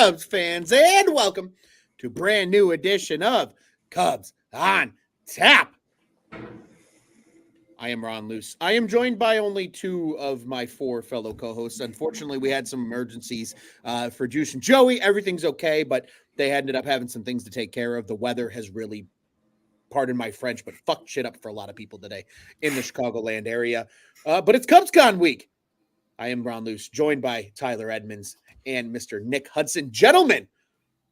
Cubs fans, and welcome to a brand new edition of Cubs on Tap. I am Ron Luce. I am joined by only two of my four fellow co-hosts. Unfortunately, we had some emergencies for Juice and Joey. Everything's okay, but they ended up having some things to take care of. The weather has really, pardon my French, but fucked shit up for a lot of people today in the Chicagoland area. But it's CubsCon week. I am Ron Luce, joined by Tyler Edmonds and Mr. Nick Hudson. Gentlemen,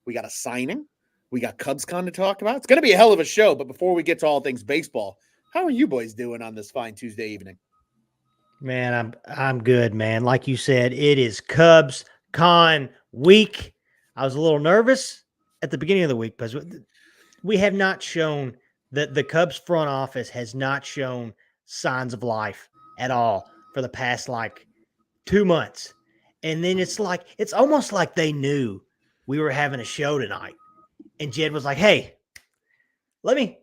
we got a signing. We got CubsCon to talk about. It's going to be a hell of a show, but before we get to all things baseball, how are you boys doing on this fine Tuesday evening? Man, I'm good, man. Like you said, it is CubsCon week. I was a little nervous at the beginning of the week because we have not shown that the Cubs front office has not shown signs of life at all for the past 2 months. And then it's almost like they knew we were having a show tonight. And Jed was like, "Hey, let me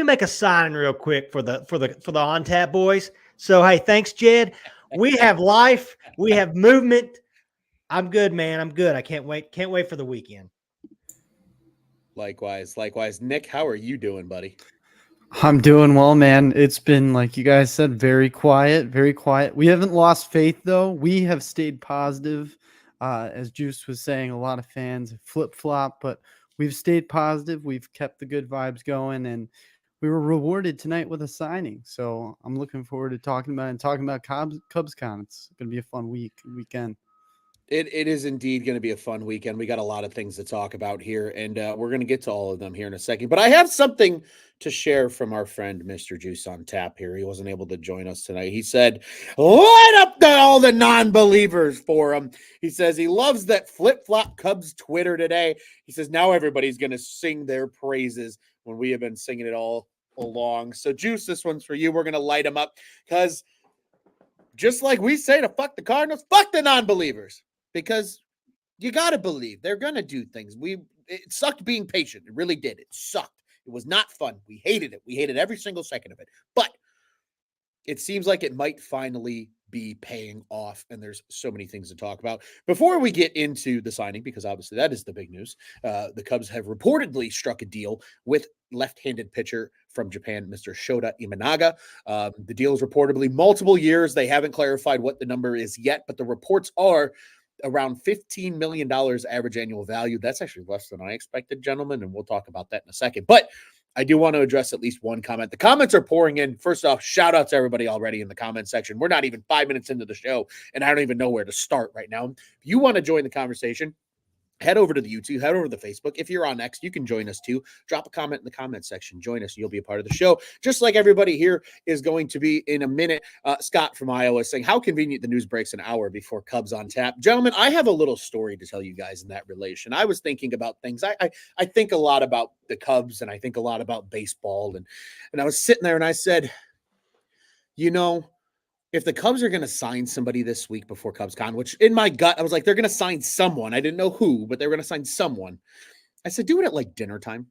make a sign real quick for the on tap boys." So hey, thanks, Jed. We have life, we have movement. I'm good, man. I'm good. I can't wait for the weekend. Likewise. Nick, how are you doing, buddy? I'm doing well, man. It's been, like you guys said, very quiet. We haven't lost faith, though. We have stayed positive. As Juice was saying, a lot of fans flip-flop, but we've stayed positive. We've kept the good vibes going, and we were rewarded tonight with a signing. So I'm looking forward to talking about CubsCon. It's going to be a fun weekend. It is indeed going to be a fun weekend. We got a lot of things to talk about here, and we're going to get to all of them here in a second. But I have something to share from our friend, Mr. Juice on Tap here. He wasn't able to join us tonight. He said, light up all the non-believers for him. He says he loves that flip-flop Cubs Twitter today. He says now everybody's going to sing their praises when we have been singing it all along. So, Juice, this one's for you. We're going to light them up because just like we say to fuck the Cardinals, fuck the non-believers. Because you got to believe they're going to do things. It sucked being patient. It really did. It sucked. It was not fun. We hated it. We hated every single second of it. But it seems like it might finally be paying off, and there's so many things to talk about. Before we get into the signing, because obviously that is the big news, the Cubs have reportedly struck a deal with left-handed pitcher from Japan, Mr. Shota Imanaga. The deal is reportedly multiple years. They haven't clarified what the number is yet, but the reports are around $15 million average annual value. That's actually less than I expected, gentlemen, and we'll talk about that in a second. But I do want to address at least one comment. The comments are pouring in. First off, shout out to everybody already in the comment section. We're not even 5 minutes into the show, and I don't even know where to start right now. If you want to join the conversation, head over to the YouTube, head over to the Facebook. If you're on X, you can join us too. Drop a comment in the comment section. Join us. You'll be a part of the show. Just like everybody here is going to be in a minute. Scott from Iowa saying, how convenient the news breaks an hour before Cubs on Tap. Gentlemen, I have a little story to tell you guys in that relation. I was thinking about things. I think a lot about the Cubs, and I think a lot about baseball. And I was sitting there and I said, if the Cubs are going to sign somebody this week before CubsCon, which in my gut, I was like, they're going to sign someone. I didn't know who, but they were going to sign someone. I said, do it at dinner time,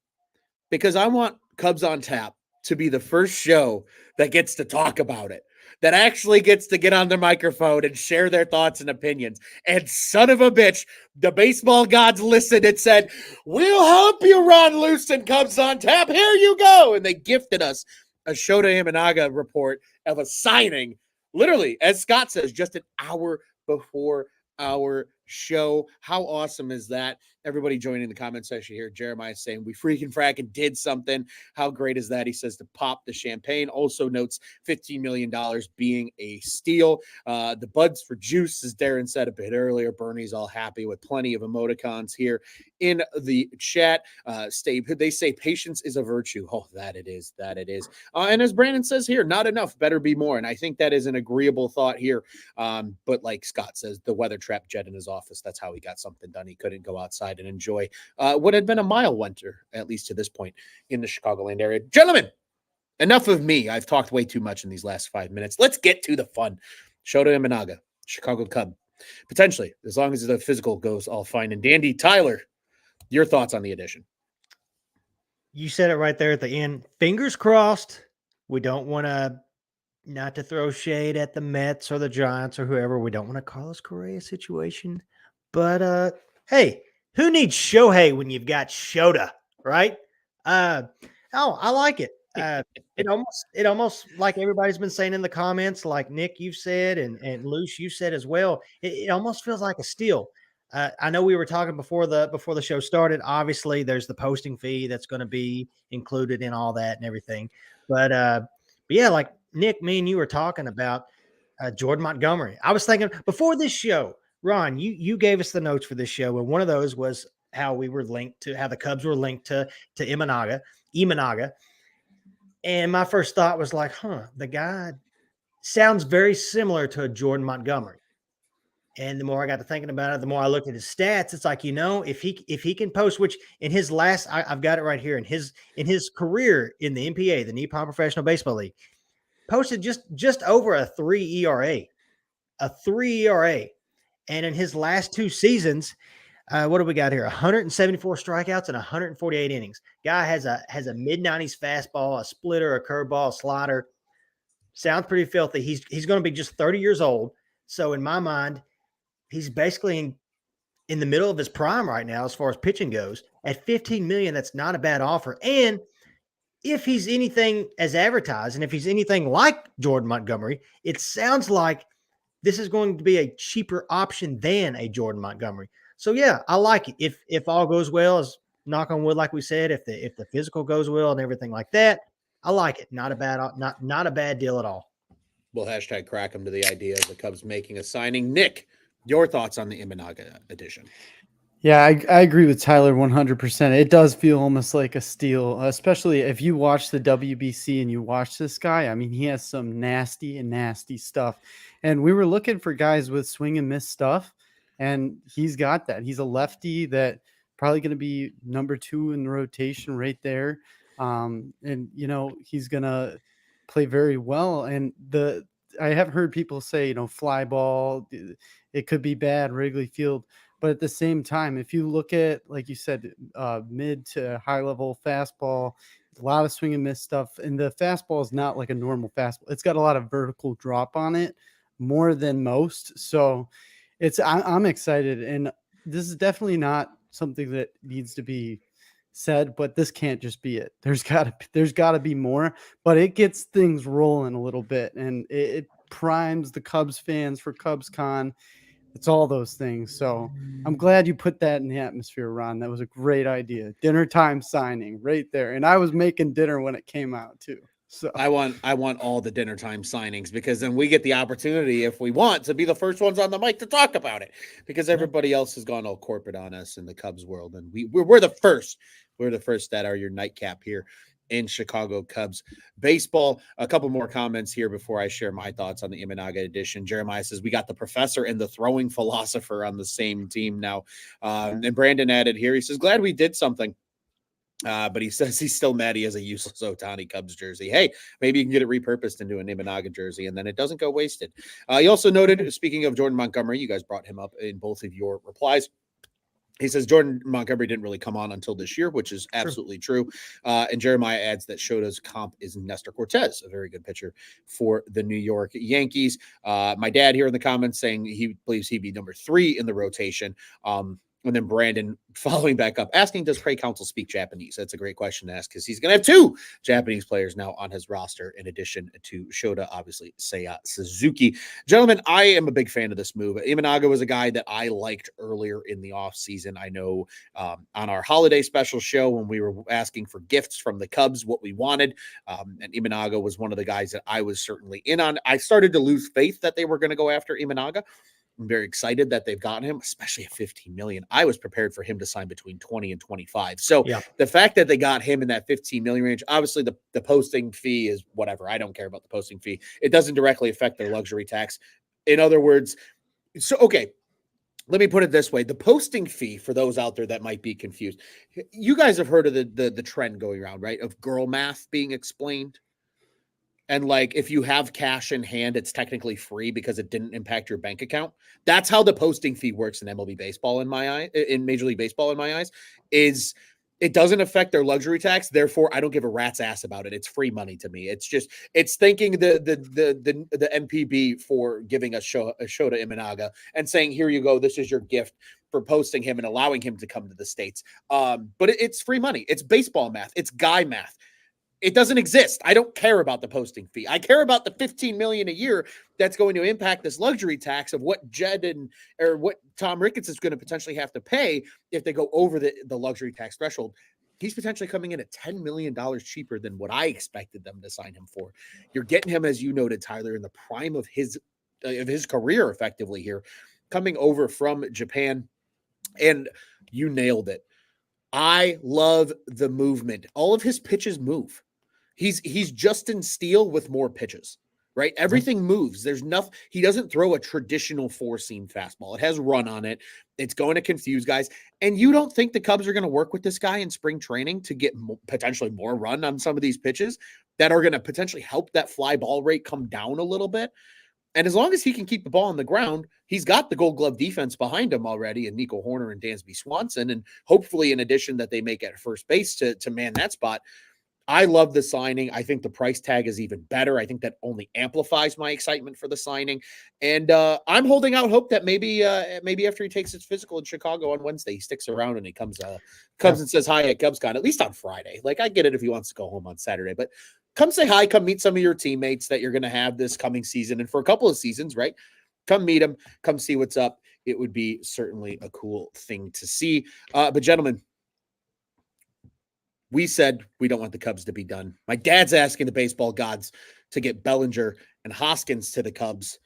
because I want Cubs on Tap to be the first show that gets to talk about it, that actually gets to get on the microphone and share their thoughts and opinions. And son of a bitch, the baseball gods listened and said, we'll help you, Ron Luce and Cubs on Tap. Here you go. And they gifted us a Shota Imanaga report of a signing. Literally, as Scott says, just an hour before our show. How awesome is that? Everybody joining the comment section here. Jeremiah saying, we freaking fracking did something. How great is that? He says to pop the champagne. Also notes $15 million being a steal. The buds for Juice, as Darren said a bit earlier. Bernie's all happy with plenty of emoticons here in the chat. They say patience is a virtue. Oh, that it is. And as Brandon says here, not enough, better be more. And I think that is an agreeable thought here. But like Scott says, the weather trapped Jed in his office. That's how he got something done. He couldn't go outside and enjoy what had been a mild winter, at least to this point, in the Chicagoland area. Gentlemen, enough of me. I've talked way too much in these last 5 minutes. Let's get to the fun. Shota Imanaga, Chicago Cub. Potentially, as long as the physical goes all fine and dandy. Tyler, your thoughts on the addition? You said it right there at the end. Fingers crossed. We don't want to not to throw shade at the Mets or the Giants or whoever. We don't want a Carlos Correa situation. But hey, Who needs Shohei when you've got Shota, right? I like it. It almost like everybody's been saying in the comments, like Nick, you've said, and Luce, you said as well. It almost feels like a steal. I know we were talking before the show started. Obviously, there's the posting fee that's going to be included in all that and everything. But yeah, like Nick, me and you were talking about Jordan Montgomery. I was thinking before this show, Ron, you gave us the notes for this show, and one of those was how we were linked to how the Cubs were linked to Imanaga. And my first thought was like, the guy sounds very similar to a Jordan Montgomery. And the more I got to thinking about it, the more I looked at his stats. It's like, if he can post, which in his last, I've got it right here, in his career in the NPA, the Nippon Professional Baseball League, posted just over a 3 ERA, and in his last 2 seasons, what do we got here? 174 strikeouts and 148 innings. Guy has a mid-90s fastball, a splitter, a curveball, a slider. Sounds pretty filthy. He's going to be just 30 years old. So in my mind, he's basically in the middle of his prime right now as far as pitching goes. At $15 million, that's not a bad offer. And if he's anything as advertised, and if he's anything like Jordan Montgomery, it sounds like this is going to be a cheaper option than a Jordan Montgomery. So yeah, I like it. If all goes well, as knock on wood, like we said, if the physical goes well and everything like that, I like it. Not a bad deal at all. We'll hashtag crack him to the idea of the Cubs making a signing. Nick, your thoughts on the Imanaga edition? Yeah, I agree with Tyler 100%. It does feel almost like a steal, especially if you watch the WBC and you watch this guy. I mean, he has some nasty stuff. And we were looking for guys with swing and miss stuff, and he's got that. He's a lefty that probably going to be number 2 in the rotation right there. And, he's going to play very well. And I have heard people say, fly ball, it could be bad, Wrigley Field. But at the same time, if you look at, like you said, mid to high level fastball, a lot of swing and miss stuff. And the fastball is not like a normal fastball. It's got a lot of vertical drop on it, more than most. So I'm excited. And this is definitely not something that needs to be said, but this can't just be it. There's gotta be more, but it gets things rolling a little bit, and it primes the Cubs fans for CubsCon. It's all those things. So I'm glad you put that in the atmosphere, Ron. That was a great idea. Dinner time signing right there. And I was making dinner when it came out too. So I want all the dinner time signings, because then we get the opportunity, if we want, to be the first ones on the mic to talk about it, because everybody else has gone all corporate on us in the Cubs world. And we're the first. We're the first that are your nightcap here in Chicago Cubs baseball. A couple more comments here before I share my thoughts on the Imanaga edition. Jeremiah says, we got the professor and the throwing philosopher on the same team now. And Brandon added here, he says, glad we did something. But he says he's still mad he has a useless Ohtani Cubs jersey. Hey, maybe you can get it repurposed into an Imanaga jersey, and then it doesn't go wasted. He also noted, speaking of Jordan Montgomery, you guys brought him up in both of your replies. He says Jordan Montgomery didn't really come on until this year, which is absolutely true. And Jeremiah adds that Shota's comp is Nestor Cortez, a very good pitcher for the New York Yankees. My dad here in the comments saying he believes he'd be number 3 in the rotation. And then Brandon following back up, asking, does Craig Counsell speak Japanese? That's a great question to ask, because he's going to have 2 Japanese players now on his roster, in addition to Shota, obviously, Seiya Suzuki. Gentlemen, I am a big fan of this move. Imanaga was a guy that I liked earlier in the offseason. I know on our holiday special show, when we were asking for gifts from the Cubs, what we wanted, and Imanaga was one of the guys that I was certainly in on. I started to lose faith that they were going to go after Imanaga. I'm very excited that they've gotten him, especially at $15 million. I was prepared for him to sign between 20 and 25. So The fact that they got him in that $15 million range, obviously the posting fee is whatever. I don't care about the posting fee. It doesn't directly affect their luxury tax. In other words, okay, let me put it this way. The posting fee, for those out there that might be confused, you guys have heard of the trend going around, right? Of girl math being explained. And like, if you have cash in hand, it's technically free because it didn't impact your bank account. That's how the posting fee works in MLB baseball, in Major League Baseball, in my eyes, is it doesn't affect their luxury tax. Therefore, I don't give a rat's ass about it. It's free money to me. It's thanking the NPB for giving us Shota Imanaga and saying, here you go. This is your gift for posting him and allowing him to come to the States. But it's free money. It's baseball math. It's guy math. It doesn't exist. I don't care about the posting fee. I care about the $15 million a year that's going to impact this luxury tax of what or what Tom Ricketts is going to potentially have to pay if they go over the luxury tax threshold. He's potentially coming in at $10 million cheaper than what I expected them to sign him for. You're getting him, as you noted, Tyler, in the prime of his career, effectively here, coming over from Japan, and you nailed it. I love the movement. All of his pitches move. He's Justin Steele with more pitches, right? Everything moves. There's nothing. He doesn't throw a traditional four-seam fastball. It has run on it. It's going to confuse guys. And you don't think the Cubs are going to work with this guy in spring training to get potentially more run on some of these pitches that are going to potentially help that fly ball rate come down a little bit? And as long as he can keep the ball on the ground, he's got the Gold Glove defense behind him already, and Nico Horner and Dansby Swanson, and hopefully in addition that they make at first base to man that spot. I love the signing. I think the price tag is even better. I think that only amplifies my excitement for the signing. And I'm holding out hope that maybe after he takes his physical in Chicago on Wednesday, he sticks around and he comes and says hi at CubsCon, at least on Friday. Like, I get it if he wants to go home on Saturday, but come say hi, come meet some of your teammates that you're going to have this coming season and for a couple of seasons, right? Come meet them, come see what's up. It would be certainly a cool thing to see. But gentlemen, we said we don't want the Cubs to be done. My dad's asking the baseball gods to get Bellinger and Hoskins to the Cubs.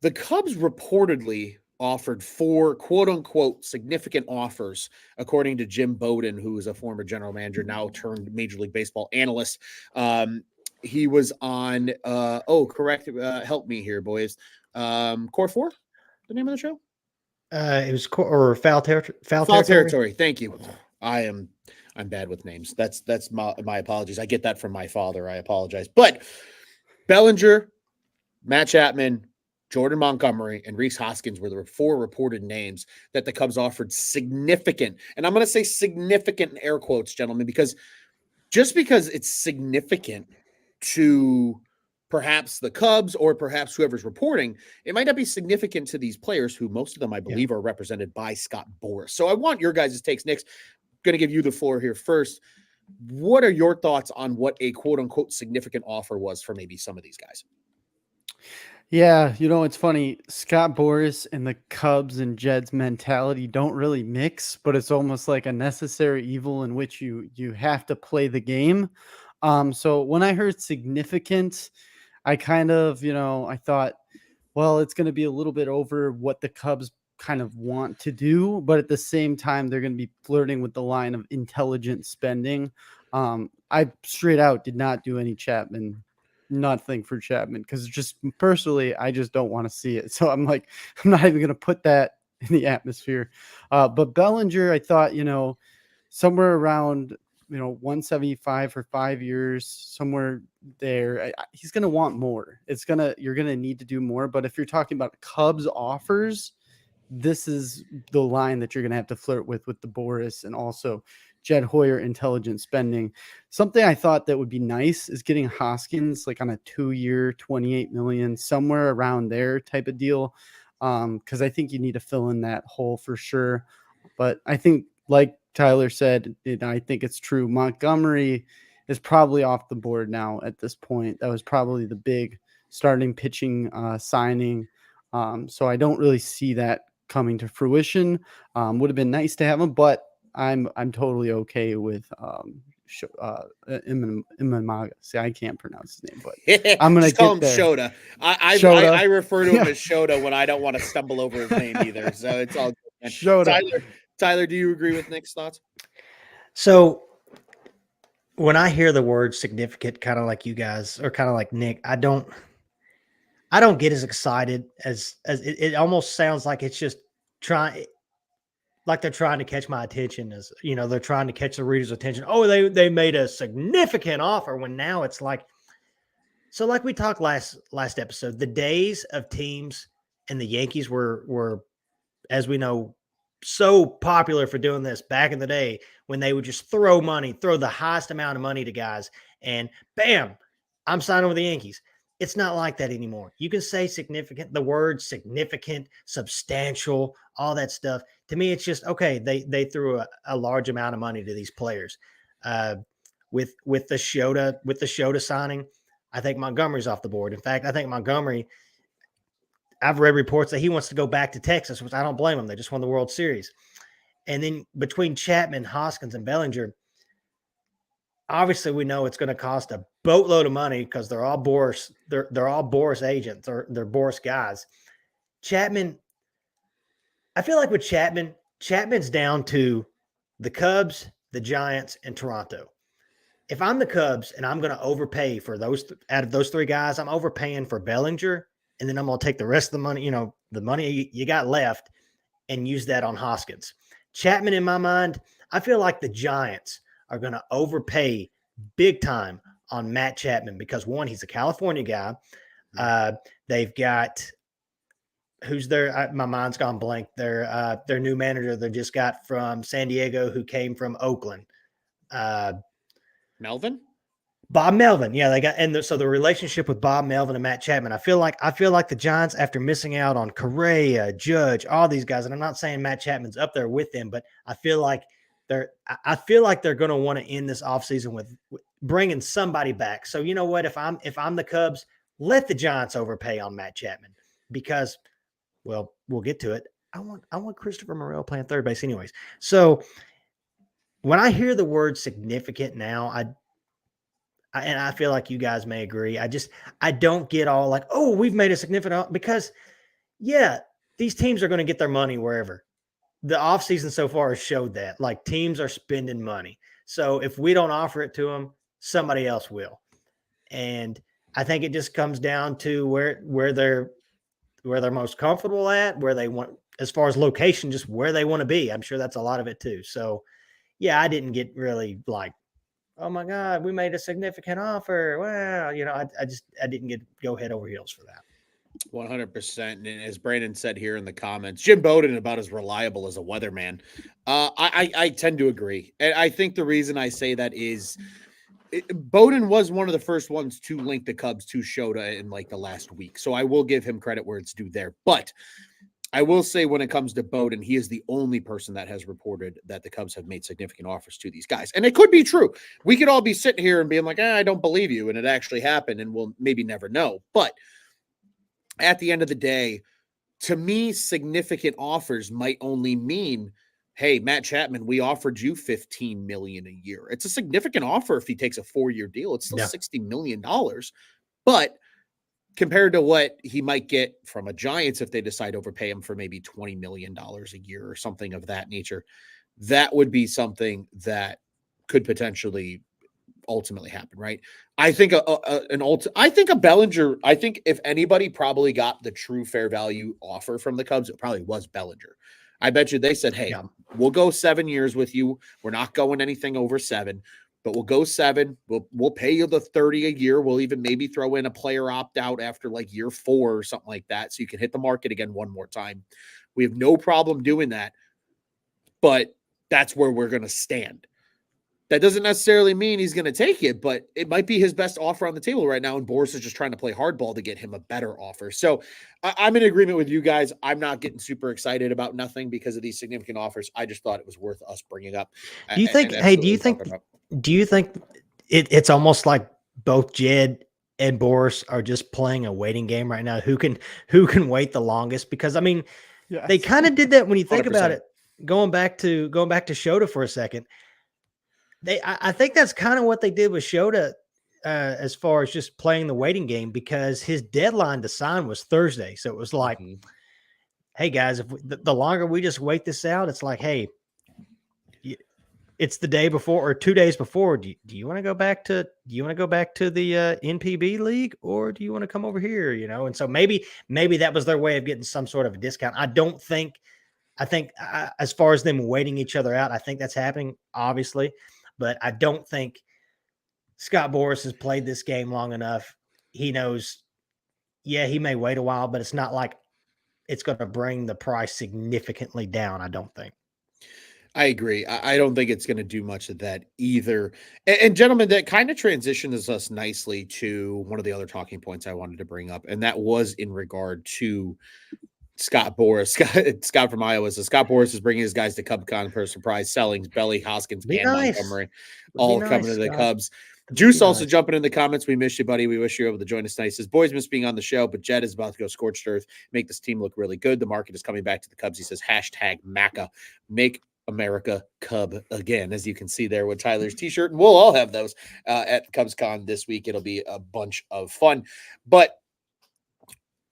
The Cubs reportedly offered 4 quote-unquote significant offers, according to Jim Bowden, who is a former general manager, now turned Major League Baseball analyst. He was on, help me here, boys. Core 4, the name of the show? It was Foul Territory. Foul Territory. Thank you. I'm bad with names. That's my apologies. I get that from my father. I apologize. But Bellinger, Matt Chapman, Jordan Montgomery, and Rhys Hoskins were the 4 reported names that the Cubs offered significant. And I'm going to say significant in air quotes, gentlemen, because just because it's significant to perhaps the Cubs or perhaps whoever's reporting, it might not be significant to these players who most of them, I believe, are represented by Scott Boras. So I want your guys' takes. Nick's going to give you the floor here first. What are your thoughts on what a quote unquote significant offer was for maybe some of these guys? Yeah, it's funny. Scott Boras and the Cubs and Jeds mentality don't really mix, but it's almost like a necessary evil in which you have to play the game. So when I heard significant, I kind of, I thought, well, it's going to be a little bit over what the Cubs kind of want to do, but at the same time, they're going to be flirting with the line of intelligent spending. I straight out did not do any Chapman, nothing for Chapman, because just personally, I just don't want to see it. So I'm like, I'm not even going to put that in the atmosphere. But Bellinger, I thought, somewhere around, 175 for 5 years, somewhere there. He's going to want more. You're going to need to do more. But if you're talking about Cubs offers, this is the line that you're going to have to flirt with the Boras and also Jed Hoyer intelligent spending. Something I thought that would be nice is getting Hoskins like on a 2-year, $28 million, somewhere around there type of deal. Because I think you need to fill in that hole for sure. But I think, like Tyler said, and I think it's true, Montgomery is probably off the board now at this point. That was probably the big starting pitching signing. So I don't really see that coming to fruition. Would have been nice to have him, but I'm totally okay with Imamaga. See, I can't pronounce his name, but I'm gonna call him Shota. I refer to him as Shota when I don't want to stumble over his name either. So it's all good. Shota. Tyler, do you agree with Nick's thoughts? So when I hear the word significant, kind of like you guys, or kind of like Nick, I don't get as excited as it almost sounds like it's just like they're trying to catch my attention, as they're trying to catch the reader's attention. Oh, they made a significant offer, when now it's like, so like we talked last episode, the days of teams and the Yankees were, as we know, so popular for doing this back in the day, when they would just throw the highest amount of money to guys and bam, I'm signing with the Yankees. It's not like that anymore. You can say significant, the word significant, substantial, all that stuff. To me, it's just okay. They threw a large amount of money to these players. Uh, with the Shota signing, I think Montgomery's off the board. In fact, I think Montgomery. I've read reports that he wants to go back to Texas, which I don't blame him. They just won the World Series. And then between Chapman, Hoskins, and Bellinger, obviously we know it's going to cost a boatload of money because they're all Boris. They're all Boris agents or they're Boris guys. Chapman, I feel like with Chapman's down to the Cubs, the Giants, and Toronto. If I'm the Cubs and I'm going to overpay for those out of those three guys, I'm overpaying for Bellinger, and then I'm going to take the rest of the money, the money you got left, and use that on Hoskins. Chapman, in my mind, I feel like the Giants are going to overpay big time on Matt Chapman because, one, he's a California guy. They've got who's their my mind's gone blank. Their new manager they just got from San Diego who came from Oakland. Melvin? Bob Melvin. Yeah, they got so the relationship with Bob Melvin and Matt Chapman. I feel like the Giants, after missing out on Correa, Judge, all these guys, and I'm not saying Matt Chapman's up there with them, but I feel like they're going to want to end this offseason with bringing somebody back. So you know what? If I'm the Cubs, let the Giants overpay on Matt Chapman because, well, we'll get to it. I want Christopher Morel playing third base anyways. So when I hear the word significant now, and I feel like you guys may agree. I don't get all like, oh, we've made a significant because, yeah, these teams are going to get their money wherever. The offseason so far has showed that. Like, teams are spending money. So if we don't offer it to them, somebody else will. And I think it just comes down to where they're most comfortable at, where they want, as far as location, just where they want to be. I'm sure that's a lot of it too. So, yeah, I didn't get really like, oh my God, we made a significant offer. Well, I didn't get go head over heels for that. 100%. And as Brandon said here in the comments, Jim Bowden about as reliable as a weatherman. I tend to agree. And I think the reason I say that is Bowden was one of the first ones to link the Cubs to Shota in like the last week. So I will give him credit where it's due there. But I will say when it comes to Bowden, he is the only person that has reported that the Cubs have made significant offers to these guys. And it could be true. We could all be sitting here and being like, I don't believe you. And it actually happened and we'll maybe never know. But at the end of the day, to me, significant offers might only mean, hey, Matt Chapman, we offered you $15 million a year. It's a significant offer if he takes a 4-year deal. It's still $60 million. But compared to what he might get from a Giants if they decide to overpay him for maybe $20 million a year or something of that nature, that would be something that could potentially ultimately happen, right? I think a Bellinger, I think if anybody probably got the true fair value offer from the Cubs, it probably was Bellinger. I bet you they said, hey, we'll go 7 years with you. We're not going anything over 7. But we'll go 7. We'll pay you the 30 a year. We'll even maybe throw in a player opt out after like year 4 or something like that. So you can hit the market again one more time. We have no problem doing that. But that's where we're going to stand. That doesn't necessarily mean he's going to take it, but it might be his best offer on the table right now. And Boris is just trying to play hardball to get him a better offer. So I'm in agreement with you guys. I'm not getting super excited about nothing because of these significant offers. I just thought it was worth us bringing up. Do you think, it's almost like both Jed and Boris are just playing a waiting game right now? Who can wait the longest? Because I mean, they kind of did that when you think 100%. About it, going back to Shota for a second. I think that's kind of what they did with Shota as far as just playing the waiting game because his deadline to sign was Thursday. So it was like, hey guys, if the longer we just wait this out, it's like, hey, it's the day before or 2 days before. Do you want to go back to the NPB league or do you want to come over here? And so maybe that was their way of getting some sort of a discount. I think as far as them waiting each other out, I think that's happening, obviously. But I don't think Scott Boras has played this game long enough. He knows, he may wait a while, but it's not like it's going to bring the price significantly down, I don't think. I agree. I don't think it's going to do much of that either. And gentlemen, that kind of transitions us nicely to one of the other talking points I wanted to bring up, and that was in regard to Scott Boras. Scott from Iowa says Scott Boras is bringing his guys to CubCon for a surprise sellings. Belly, Hoskins, Be and nice. Montgomery Would be all coming nice, to the Scott. Cubs. That would Juice be also nice. jumping in the comments. We miss you, buddy. We wish you were able to join us tonight. He says, boys miss being on the show, but Jed is about to go scorched earth, make this team look really good. The market is coming back to the Cubs. He says, hashtag Maca, make America Cub again, as you can see there with Tyler's t-shirt. And we'll all have those at CubsCon this week. It'll be a bunch of fun. But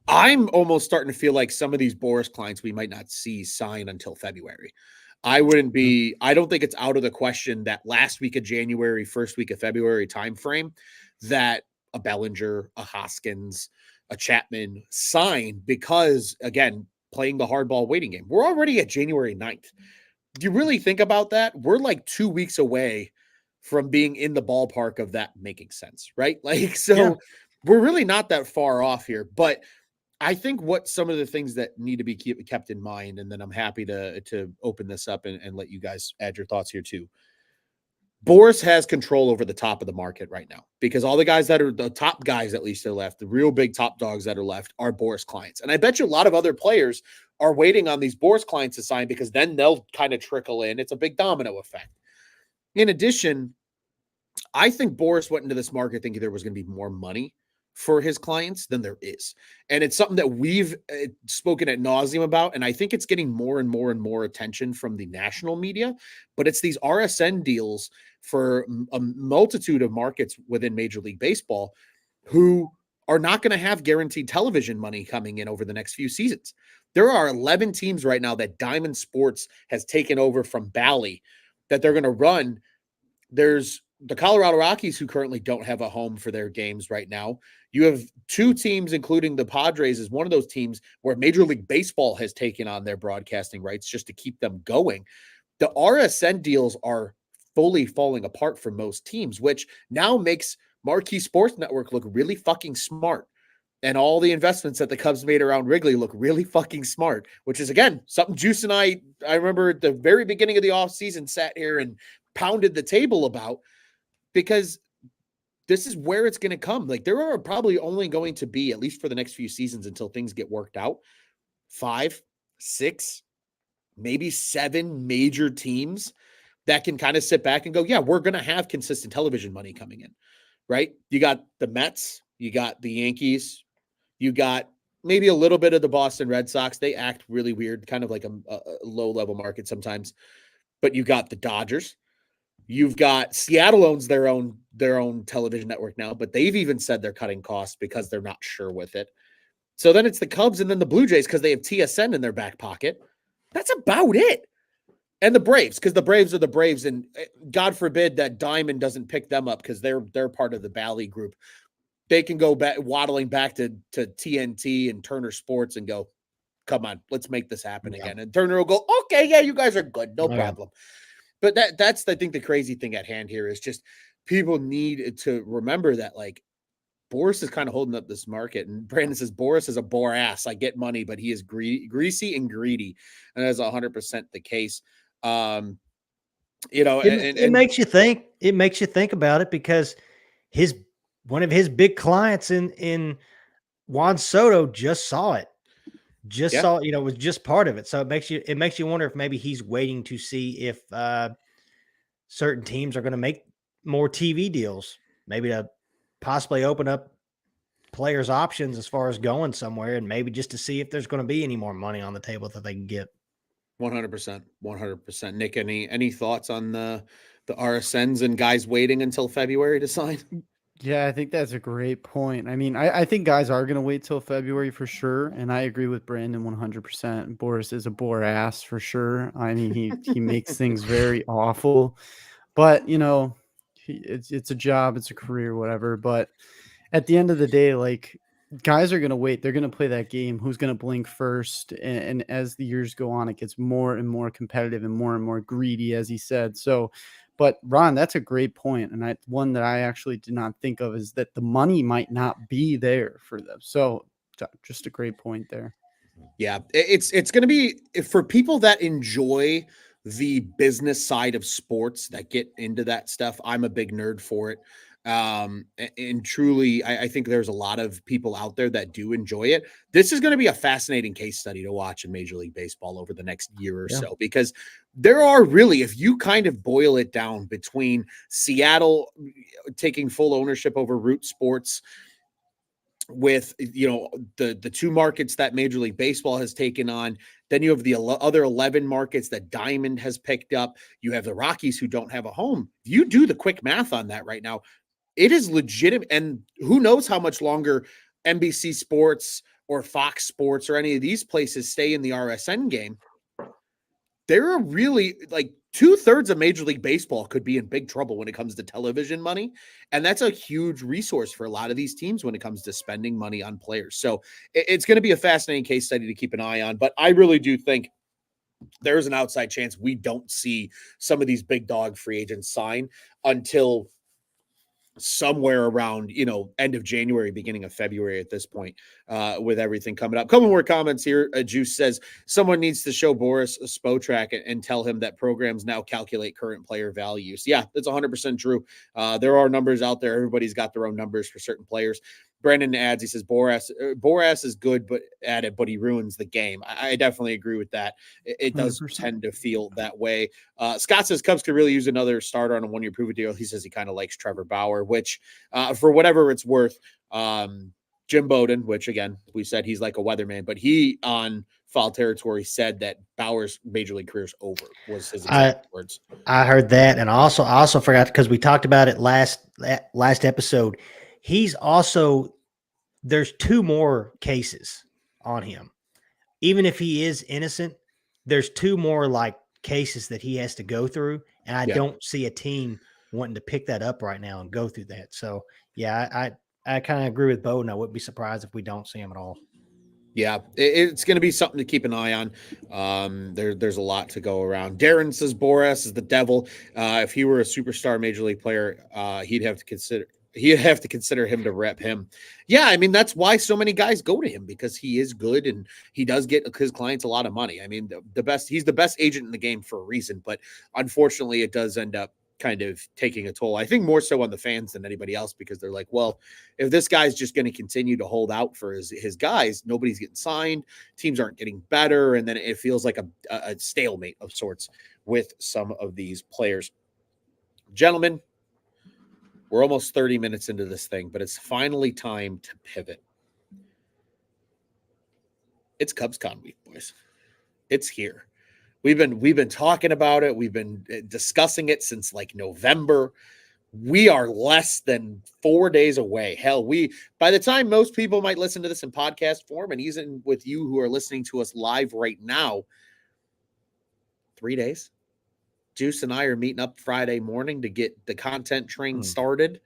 I'm almost starting to feel like some of these Boris clients we might not see sign until February. I don't think it's out of the question that last week of January, first week of February timeframe that a Bellinger, a Hoskins, a Chapman sign because, again, playing the hardball waiting game. We're already at January 9th. Do you really think about that? We're like 2 weeks away from being in the ballpark of that making sense, right? Like, so Yeah. we're really not that far off here, but I think what some of the things that need to be kept in mind, and then I'm happy to open this up and let you guys add your thoughts here too. Boris has control over the top of the market right now because all the guys that are the top guys, at least, are left, the real big top dogs that are left are Boris clients. And I bet you a lot of other players are waiting on these Boris clients to sign because then they'll kind of trickle in. It's a big domino effect. In addition, I think Boris went into this market thinking there was going to be more money for his clients than there is. And it's something that we've spoken at nauseum about. And I think it's getting more and more and more attention from the national media, but it's these RSN deals for a multitude of markets within Major League Baseball who are not going to have guaranteed television money coming in over the next few seasons. There are 11 teams right now that Diamond Sports has taken over from Bally that they're going to run. There's the Colorado Rockies, who currently don't have a home for their games right now. You have two teams, including the Padres, is one of those teams where Major League Baseball has taken on their broadcasting rights just to keep them going. The RSN deals are fully falling apart for most teams, which now makes Marquee Sports Network look really fucking smart. And all the investments that the Cubs made around Wrigley look really fucking smart, which is, again, something Juice and I remember at the very beginning of the offseason sat here and pounded the table about, because this is where it's going to come. Like, there are probably only going to be, at least for the next few seasons until things get worked out, 5, 6, maybe 7 major teams that can kind of sit back and go, yeah, we're going to have consistent television money coming in, right? You got the Mets, you got the Yankees, you got maybe a little bit of the Boston Red Sox. They act really weird, kind of like a low-level market sometimes. But you got the Dodgers. You've got Seattle owns their own television network now, but they've even said they're cutting costs because they're not sure with it. So then it's the Cubs and then the Blue Jays because they have TSN in their back pocket. That's about it. And the Braves, because the Braves are the Braves, and God forbid that Diamond doesn't pick them up because they're part of the Bally group. They can go back waddling back to TNT and Turner Sports and go, come on, let's make this happen again. And Turner will go, okay, yeah, you guys are good, no problem. But that's I think the crazy thing at hand here is just people need to remember that, like, Boris is kind of holding up this market. And Brandon says Boris is a bore ass. I get money, but he is greasy and greedy, and that's 100% the case. It makes you think. It makes you think about it because one of his big clients in Juan Soto just saw it. Saw, was just part of it. So it makes you wonder if maybe he's waiting to see if certain teams are going to make more TV deals, maybe to possibly open up players' options as far as going somewhere, and maybe just to see if there's going to be any more money on the table that they can get. 100%. Nick, any thoughts on the RSNs and guys waiting until February to sign? Yeah, I think that's a great point. I mean, I think guys are going to wait till February for sure. And I agree with Brandon 100%. Boris is a bore ass for sure. I mean, he makes things very awful, but it's a job, it's a career, whatever. But at the end of the day, like, guys are going to wait. They're going to play that game. Who's going to blink first? And as the years go on, it gets more and more competitive and more greedy, as he said. So, but Ron, that's a great point. And one that I actually did not think of is that the money might not be there for them. So just a great point there. Yeah, it's going to be, for people that enjoy the business side of sports that get into that stuff. I'm a big nerd for it. And truly, I think there's a lot of people out there that do enjoy it. This is going to be a fascinating case study to watch in Major League Baseball over the next year or so, because there are really, if you kind of boil it down, between Seattle taking full ownership over Root Sports, with the two markets that Major League Baseball has taken on, then you have the other 11 markets that Diamond has picked up. You have the Rockies, who don't have a home. You do the quick math on that right now, it is legitimate. And who knows how much longer NBC Sports or Fox Sports or any of these places stay in the RSN game. There are really, like, 2/3 of Major League Baseball could be in big trouble when it comes to television money. And that's a huge resource for a lot of these teams when it comes to spending money on players. So it's going to be a fascinating case study to keep an eye on. But I really do think there's an outside chance we don't see some of these big dog free agents sign until somewhere around, end of January, beginning of February at this point, with everything coming up. Couple more comments here. Juice says someone needs to show Boris a Spotrac and tell him that programs now calculate current player values. Yeah, that's 100% true. There are numbers out there. Everybody's got their own numbers for certain players. Brandon adds, he says, Boras is good at it, but he ruins the game. I definitely agree with that. It does 100%. tend to feel that way. Scott says Cubs could really use another starter on a one-year prove-it deal. He says he kind of likes Trevor Bauer, which, for whatever it's worth, Jim Bowden, which, again, we said he's like a weatherman, but he, on Foul Territory, said that Bauer's major league career is over, was his exact words. I heard that, and I also forgot, because we talked about it last episode. He's also, there's 2 more cases on him. Even if he is innocent, there's 2 more like cases that he has to go through, and I don't see a team wanting to pick that up right now and go through that. So yeah, I kind of agree with Bowden. I wouldn't be surprised if we don't see him at all. Yeah, it's going to be something to keep an eye on. There's a lot to go around. Darren says Boras is the devil. If he were a superstar major league player, he'd have to consider him to rep him. Yeah, I mean, that's why so many guys go to him, because he is good and he does get his clients a lot of money. I mean, he's the best agent in the game for a reason, but unfortunately it does end up kind of taking a toll. I think more so on the fans than anybody else, because they're like, well, if this guy's just going to continue to hold out for his guys, nobody's getting signed, teams aren't getting better, and then it feels like a stalemate of sorts with some of these players. Gentlemen, we're almost 30 minutes into this thing, but it's finally time to pivot. It's CubsCon week, boys. It's here. We've been talking about it. We've been discussing it since like November. We are less than 4 days away. Hell, by the time most people might listen to this in podcast form, and even with you who are listening to us live right now, 3 days. Juice and I are meeting up Friday morning to get the content train started.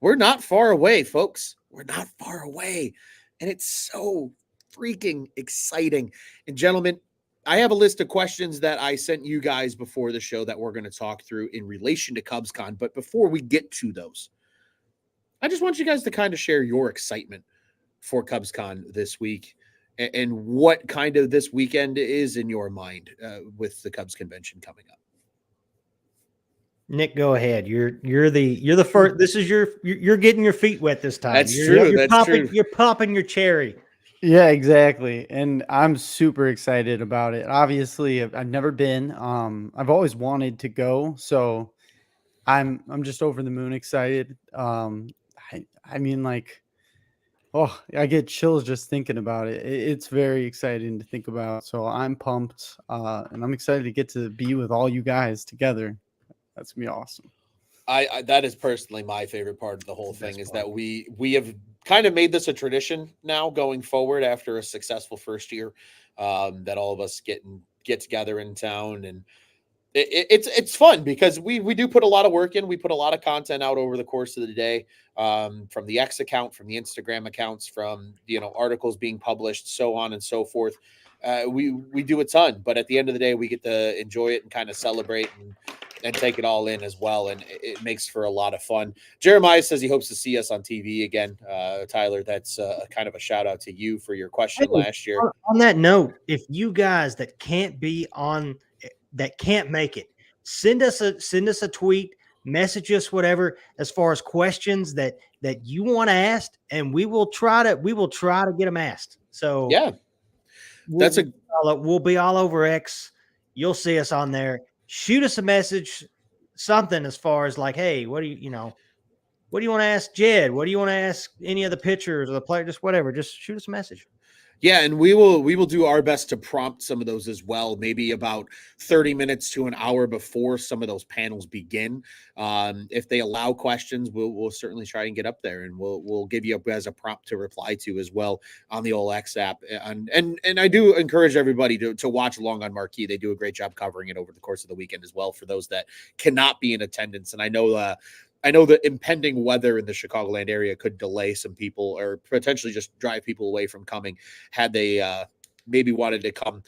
We're not far away, folks. We're not far away. And it's so freaking exciting. And gentlemen, I have a list of questions that I sent you guys before the show that we're going to talk through in relation to CubsCon. But before we get to those, I just want you guys to kind of share your excitement for CubsCon this week and what kind of this weekend is in your mind with the Cubs convention coming up. Nick, go ahead. You're the first. This is you're getting your feet wet this time. That's true. That's true. You're popping your cherry. Yeah, exactly. And I'm super excited about it. Obviously, I've never been. I've always wanted to go, so I'm just over the moon excited. I mean, like, oh, I get chills just thinking about it. It's very exciting to think about. So I'm pumped, and I'm excited to get to be with all you guys together. That's gonna be awesome. I that is personally my favorite part of the whole thing, is that we have kind of made this a tradition now going forward after a successful first year, that all of us get together in town, and it's fun because we do put a lot of work in. We put a lot of content out over the course of the day, from the X account, from the Instagram accounts, from articles being published, so on and so forth. We do a ton, but at the end of the day, we get to enjoy it and kind of celebrate and take it all in as well. And it makes for a lot of fun. Jeremiah says he hopes to see us on TV again. Tyler, that's kind of a shout out to you for your question last year. On that note, if you guys that can't be on that can't make it, send us a tweet, message us, whatever, as far as questions that you want asked, and we will try to get them asked. So Yeah, that's a we'll be all over X. You'll see us on there. Shoot us a message, something as far as like, hey, what do you what do you want to ask Jed? What do you want to ask any of the pitchers or the players? Just whatever. Just shoot us a message. Yeah, and we will do our best to prompt some of those as well, maybe about 30 minutes to an hour before some of those panels begin. If they allow questions, we'll certainly try and get up there, and we'll give you as a prompt to reply to as well on the OLX app. And I do encourage everybody to watch along on Marquee. They do a great job covering it over the course of the weekend as well for those that cannot be in attendance. And I know the impending weather in the Chicagoland area could delay some people or potentially just drive people away from coming had they maybe wanted to come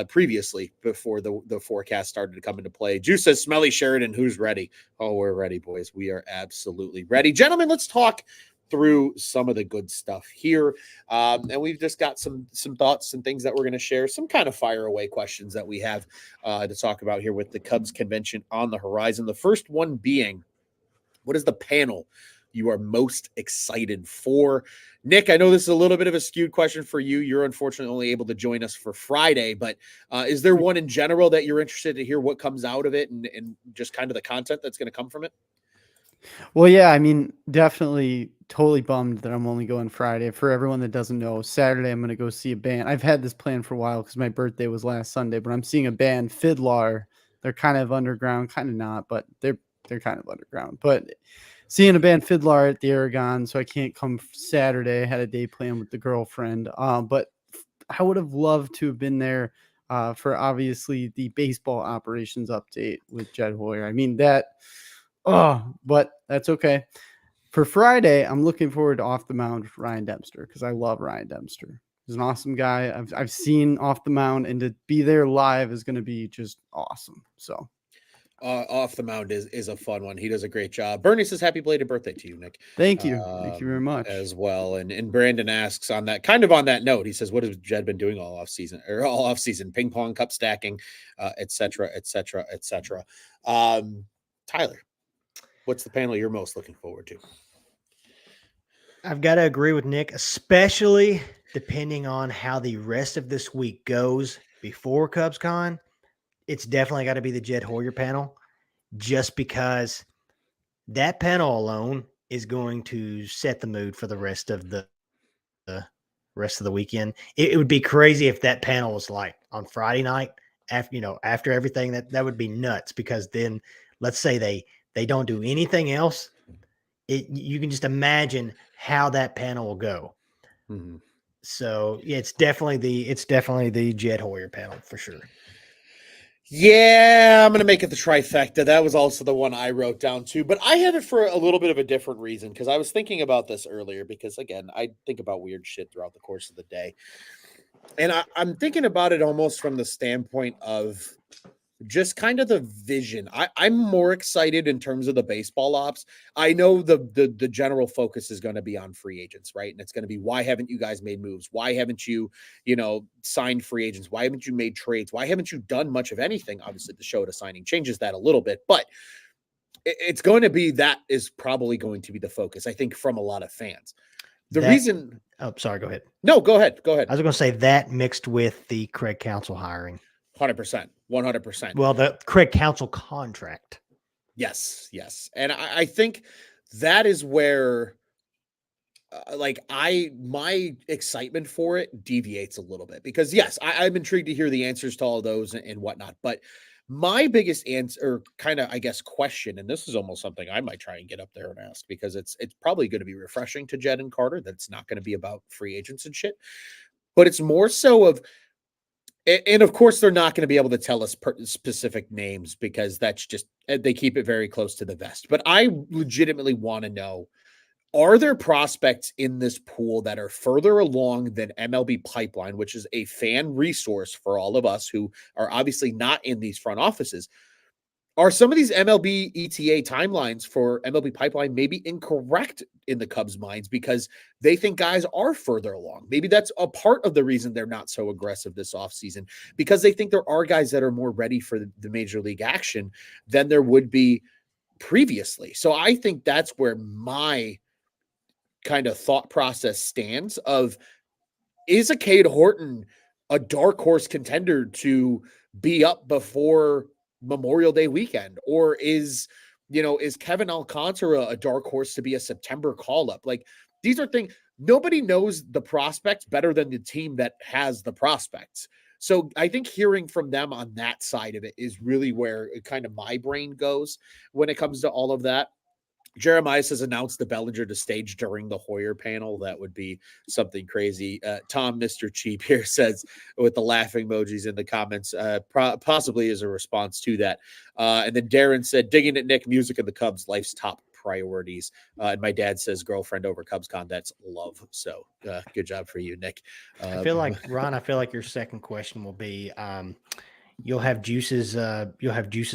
previously before the forecast started to come into play. Juice says, Smelly Sheridan, who's ready? Oh, we're ready, boys. We are absolutely ready. Gentlemen, let's talk through some of the good stuff here. And we've just got some thoughts and things that we're going to share, some kind of fire away questions that we have to talk about here with the Cubs convention on the horizon. The first one being, what is the panel you are most excited for? Nick, I know this is a little bit of a skewed question for you. You're unfortunately only able to join us for Friday, but is there one in general that you're interested to hear what comes out of it and just kind of the content that's going to come from it? Well, yeah, I mean, definitely totally bummed that I'm only going Friday. For everyone that doesn't know, Saturday I'm going to go see a band. I've had this plan for a while because my birthday was last Sunday, but I'm seeing a band, Fiddler. They're kind of underground, kind of not, but they're kind of underground. But seeing a band, Fiddler, at the Aragon, so I can't come Saturday. I had a day plan with the girlfriend. But I would have loved to have been there for obviously the baseball operations update with Jed Hoyer. I mean, but that's okay. For Friday, I'm looking forward to Off the Mound with Ryan Dempster because I love Ryan Dempster. He's an awesome guy. I've seen Off the Mound, and to be there live is going to be just awesome. So. Off the Mound is a fun one. He does a great job. Bernie says happy belated birthday to you, Nick. Thank you. Thank you very much. As well. And Brandon asks on that note, he says, what has Jed been doing all off season? Ping pong, cup stacking, et cetera, et cetera, et cetera. Tyler, what's the panel you're most looking forward to? I've got to agree with Nick, especially depending on how the rest of this week goes before CubsCon. It's definitely got to be the Jed Hoyer panel, just because that panel alone is going to set the mood for the rest of the weekend. It would be crazy if that panel was like on Friday night after everything. That would be nuts, because then let's say they don't do anything else. You can just imagine how that panel will go. Mm-hmm. So yeah, it's definitely the Jed Hoyer panel for sure. Yeah, I'm going to make it the trifecta. That was also the one I wrote down too, but I have it for a little bit of a different reason, because I was thinking about this earlier, because again, I think about weird shit throughout the course of the day. And I'm thinking about it almost from the standpoint of just kind of the vision. I'm more excited in terms of the baseball ops. I know the general focus is going to be on free agents, right? And it's going to be, why haven't you guys made moves? Why haven't you, signed free agents? Why haven't you made trades? Why haven't you done much of anything? Obviously, the show to signing changes that a little bit, but it's going to be, that is probably going to be the focus, I think, from a lot of fans. Oh, sorry, go ahead. No, go ahead. I was going to say that mixed with the Craig Counsell hiring. 100%. 100%. Well, the Craig Counsell contract. Yes. And I think that is where, my excitement for it deviates a little bit, because yes, I'm intrigued to hear the answers to all those and whatnot. But my biggest answer, kind of, I guess, question, and this is almost something I might try and get up there and ask, because it's probably going to be refreshing to Jed and Carter, that it's not going to be about free agents and shit, but it's more so of, and of course, they're not going to be able to tell us specific names, because that's just, they keep it very close to the vest. But I legitimately want to know, are there prospects in this pool that are further along than MLB Pipeline, which is a fan resource for all of us who are obviously not in these front offices? are some of these MLB ETA timelines for MLB pipeline maybe incorrect in the Cubs' minds because they think guys are further along? Maybe that's a part of the reason they're not so aggressive this offseason, because they think there are guys that are more ready for the major league action than there would be previously. So I think that's where my kind of thought process stands of, is a Cade Horton a dark horse contender to be up before Memorial Day weekend? Or is Kevin Alcantara a dark horse to be a September call up? Like, these are things nobody knows the prospects better than the team that has the prospects. So I think hearing from them on that side of it is really where kind of my brain goes when it comes to all of that. Jeremiah has announced the Bellinger to stage during the Hoyer panel. That would be something crazy. Tom, Mr. Cheap here says, with the laughing emojis in the comments, possibly as a response to that. And then Darren said, digging at Nick, music and the Cubs, life's top priorities. And my dad says, girlfriend over CubsCon. That's love. So good job for you, Nick. I feel like, Ron, your second question will be, you'll have Juice's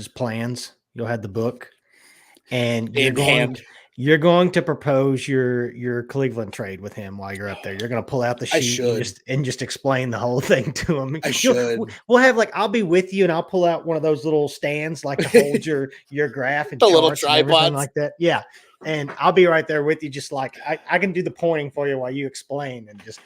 plans. You'll have the book. And you're going to propose your Cleveland trade with him while you're up there. You're going to pull out the sheet and just explain the whole thing to him. We'll have I'll be with you and I'll pull out one of those little stands to hold your graph and the little tripods like that. Yeah. And I'll be right there with you. Just I can do the pointing for you while you explain and just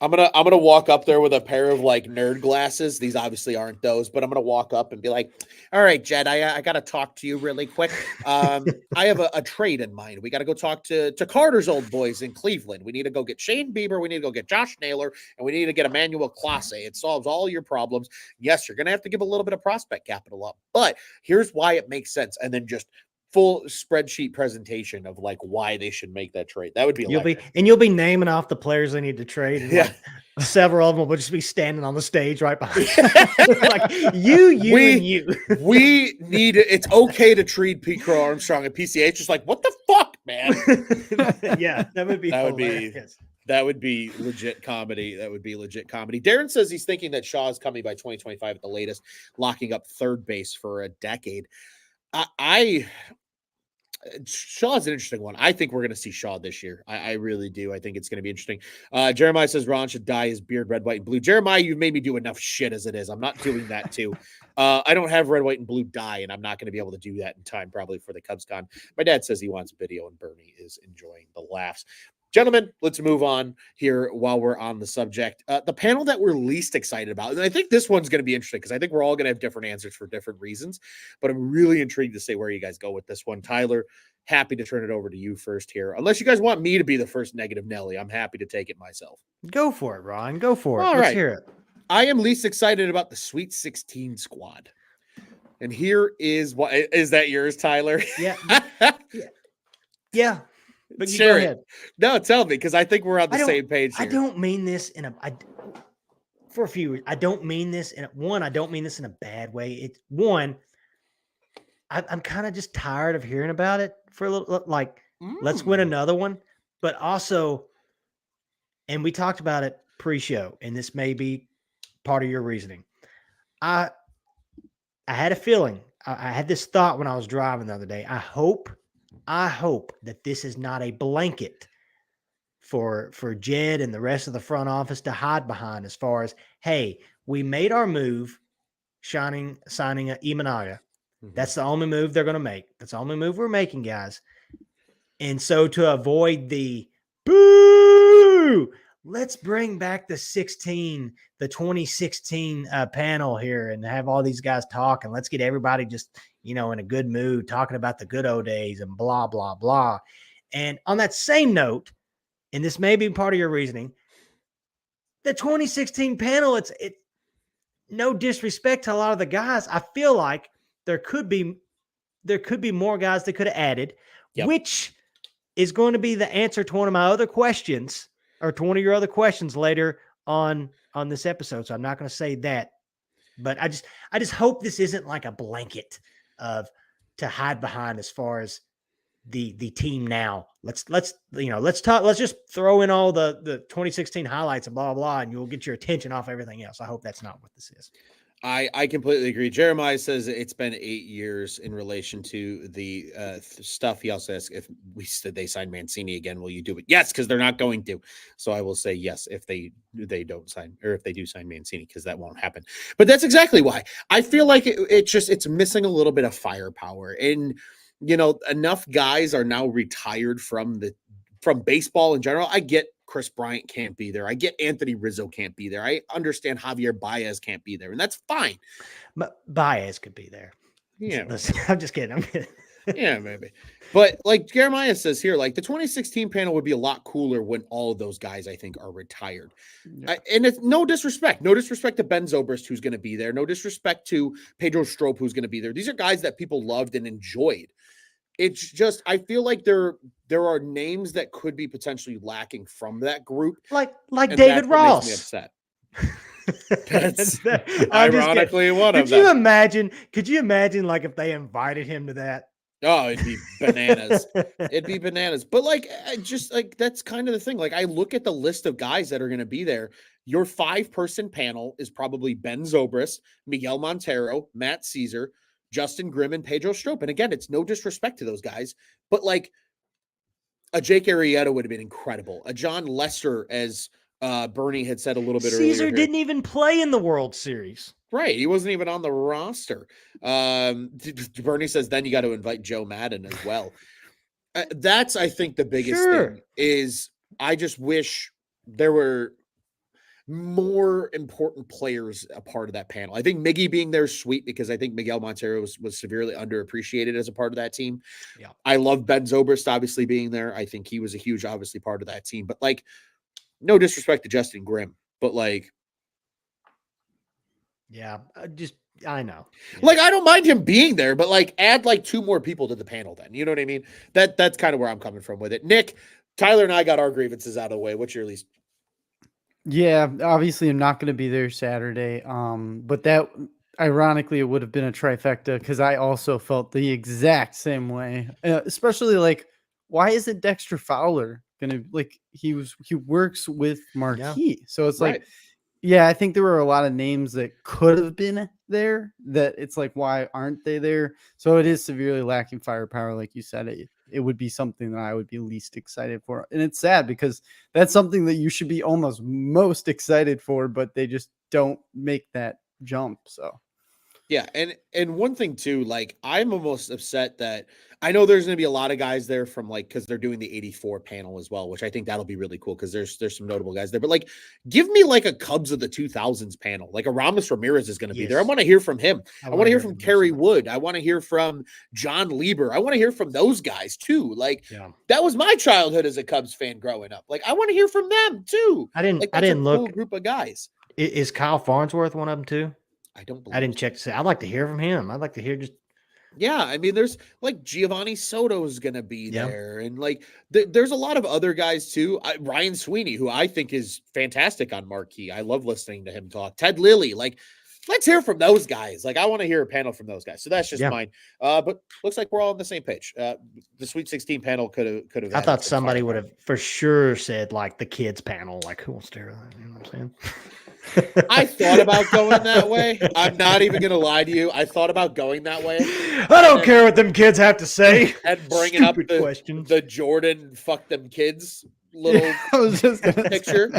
I'm gonna walk up there with a pair of nerd glasses. These obviously aren't those, but I'm gonna walk up and be like, "All right, Jed, I gotta talk to you really quick. I have a trade in mind. We gotta go talk to Carter's old boys in Cleveland. We need to go get Shane Bieber. We need to go get Josh Naylor, and we need to get Emmanuel Clase. It solves all your problems. Yes, you're gonna have to give a little bit of prospect capital up, but here's why it makes sense." And then just full spreadsheet presentation of why they should make that trade. That would be you'll be naming off the players they need to trade. And several of them will just be standing on the stage right behind you. We need it. It's okay to treat Pete Crow Armstrong and PCH just what the fuck, man. Yeah, that would be that would be legit comedy. Darren says he's thinking that Shaw is coming by 2025 at the latest, locking up third base for a decade. Shaw's an interesting one. I think we're going to see Shaw this year. I really do. I think it's going to be interesting. Jeremiah says Ron should dye his beard red, white, and blue. Jeremiah, you've made me do enough shit as it is. I'm not doing that too. I don't have red, white, and blue dye, and I'm not going to be able to do that in time probably for the CubsCon. My dad says he wants video, and Bernie is enjoying the laughs. Gentlemen, let's move on here while we're on the subject. The panel that we're least excited about, and I think this one's going to be interesting because I think we're all going to have different answers for different reasons, but I'm really intrigued to see where you guys go with this one. Tyler, happy to turn it over to you first here. Unless you guys want me to be the first negative Nelly, I'm happy to take it myself. Go for it, Ron. Go for it. Let's hear it. I am least excited about the Sweet 16 squad. And here is what is that yours, Tyler? Yeah. Yeah. But you share go ahead. No, tell me, because I think we're on the same page here. I don't mean this for a few reasons. I don't mean this in a bad way. I'm kind of just tired of hearing about it for a little, let's win another one. But also, and we talked about it pre-show, and this may be part of your reasoning. I had a feeling, I had this thought when I was driving the other day. I hope that this is not a blanket for Jed and the rest of the front office to hide behind as far as, hey, we made our move signing Imanaga. Mm-hmm. That's the only move they're going to make. That's the only move we're making, guys. And so to avoid the boo, let's bring back the 2016 panel here and have all these guys talk, and let's get everybody just, in a good mood, talking about the good old days and blah, blah, blah. And on that same note, and this may be part of your reasoning, the 2016 panel, it's no disrespect to a lot of the guys. I feel like there could be more guys that could have added, which is going to be the answer to one of my other questions, or to one of your other questions later on this episode. So I'm not going to say that, but I just hope this isn't like a blanket to hide behind as far as the team now. Let's talk. Let's just throw in all the 2016 highlights and blah, blah, blah, and you'll get your attention off everything else. I hope that's not what this is. I completely agree. Jeremiah says it's been 8 years in relation to the stuff. He also asks if we said they signed Mancini again, will you do it? Yes, because they're not going to. So I will say yes if they don't sign, or if they do sign Mancini, because that won't happen. But that's exactly why I feel like it's missing a little bit of firepower. And enough guys are now retired from baseball in general. I get Chris Bryant can't be there. I get Anthony Rizzo can't be there. I understand Javier Baez can't be there, and that's fine. But Baez could be there. Yeah, I'm just kidding. I'm kidding. yeah, maybe. But like Jeremiah says here, like the 2016 panel would be a lot cooler when all of those guys, I think, are retired. Yeah. And it's no disrespect to Ben Zobrist, who's going to be there. No disrespect to Pedro Strop, who's going to be there. These are guys that people loved and enjoyed. It's just I feel like there are names that could be potentially lacking from that group, like and David that's what Ross. makes me upset. That's I'm just ironically kidding. one of Could you them. imagine? Could you imagine like if they invited him to that? Oh, it'd be bananas. It'd be bananas. But like, just like that's kind of the thing. Like, I look at the list of guys that are going to be there. Your 5-person panel is probably Ben Zobrist, Miguel Montero, Matt Caesar, Justin Grimm, and Pedro Strop. And again, it's no disrespect to those guys, but like a Jake Arrieta would have been incredible. A John Lester, as Bernie had said a little bit earlier. Caesar didn't even play in the World Series. Right. He wasn't even on the roster. Bernie says, then you got to invite Joe Madden as well. That's, I think, the biggest thing is I just wish there were more important players a part of that panel. I think Miggy being there is sweet because I think Miguel Montero was severely underappreciated as a part of that team. Yeah. I love Ben Zobrist obviously being there. I think he was a huge, obviously, part of that team. But like, no disrespect to Justin Grimm, but like, yeah, I know. Yeah. Like, I don't mind him being there, but like add like 2 more people to the panel then. You know what I mean? That's kind of where I'm coming from with it. Nick, Tyler and I got our grievances out of the way. What's your least? Yeah, obviously I'm not going to be there Saturday. But that ironically it would have been a trifecta because I also felt the exact same way. Especially like, why isn't Dexter Fowler gonna like he works with Marquis? So it's like, yeah, I think there were a lot of names that could have been there that it's like, why aren't they there? So it is severely lacking firepower, like you said. It would be something that I would be least excited for. And it's sad because that's something that you should be almost most excited for, but they just don't make that jump. So yeah, and one thing too, like I'm almost upset that I know there's going to be a lot of guys there from like because they're doing the 84 panel as well, which I think that'll be really cool because there's some notable guys there. But like, give me like a Cubs of the 2000s panel. Like a Ramos Ramirez is going to be there. I want to hear from him. I want to hear from Kerry Wood. I want to hear from John Lieber. I want to hear from those guys too. Like that was my childhood as a Cubs fan growing up. Like I want to hear from them too. I didn't look. Cool group of guys. Is Kyle Farnsworth one of them too? I don't believe I didn't check to say. I'd like to hear from him. I'd like to hear just. Yeah, I mean, there's like Giovanni Soto is going to be there. And like, there's a lot of other guys too. Ryan Sweeney, who I think is fantastic on Marquee. I love listening to him talk. Ted Lilly, like, let's hear from those guys. Like, I want to hear a panel from those guys. So that's just mine. But looks like we're all on the same page. The Sweet 16 panel could have. I thought somebody would have for sure said like the kids panel, like who wants to hear that? You know what I'm saying? I thought about going that way. I'm not even going to lie to you. I thought about going that way. I don't care what them kids have to say. And bringing up the Jordan fuck them kids little I was just picture.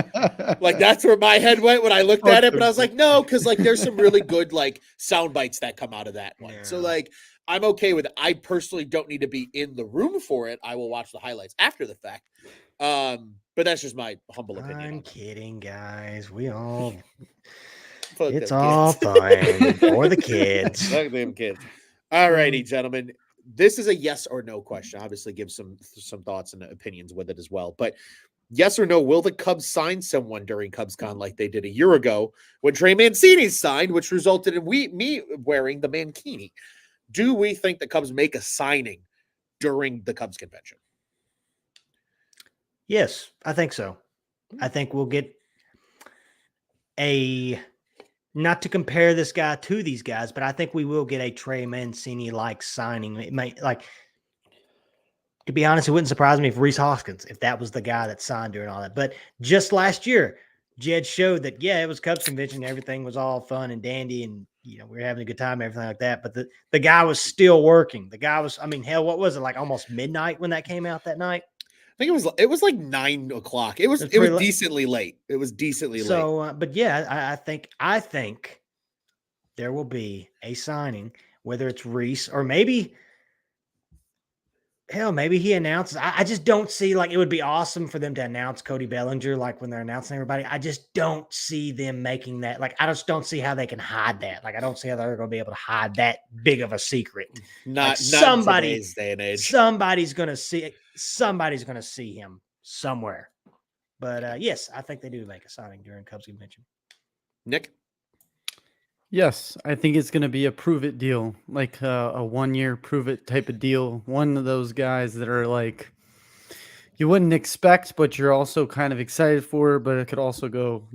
Like that's where my head went when I looked at it. But I was like, no, because like there's some really good like sound bites that come out of that one. Yeah. So like I'm okay with it. I personally don't need to be in the room for it. I will watch the highlights after the fact. But that's just my humble opinion. I'm kidding, guys. We all it's all fine for the kids. Fuck them kids. All righty, gentlemen. This is a yes or no question. Obviously, give some thoughts and opinions with it as well. But yes or no, will the Cubs sign someone during CubsCon like they did a year ago when Trey Mancini signed, which resulted in me wearing the Mankini? Do we think the Cubs make a signing during the Cubs convention? Yes, I think so. I think we'll get not to compare this guy to these guys, but I think we will get a Trey Mancini-like signing. It might, like, to be honest, it wouldn't surprise me if Rhys Hoskins, if that was the guy that signed during all that. But just last year, Jed showed that, yeah, it was Cubs convention. Everything was all fun and dandy, and we were having a good time, everything like that. But the guy was still working. The guy was, I mean, hell, what was it, like almost midnight when that came out that night? I think it was like 9 o'clock. It was pretty late. decently late. It was decently late. So, but yeah, I think there will be a signing, whether it's Reese or maybe he announces. I just don't see, like, it would be awesome for them to announce Cody Bellinger, like when they're announcing everybody. I just don't see them making that. Like, I just don't see how they can hide that. Like, I don't see how they're going to be able to hide that big of a secret. Not in today's day and age. Somebody's going to see it. Somebody's going to see him somewhere. But yes, I think they do make a signing during Cubs convention. Nick? Yes, I think it's going to be a prove it deal, like a 1-year prove it type of deal. One of those guys that are like you wouldn't expect, but you're also kind of excited for, but it could also go,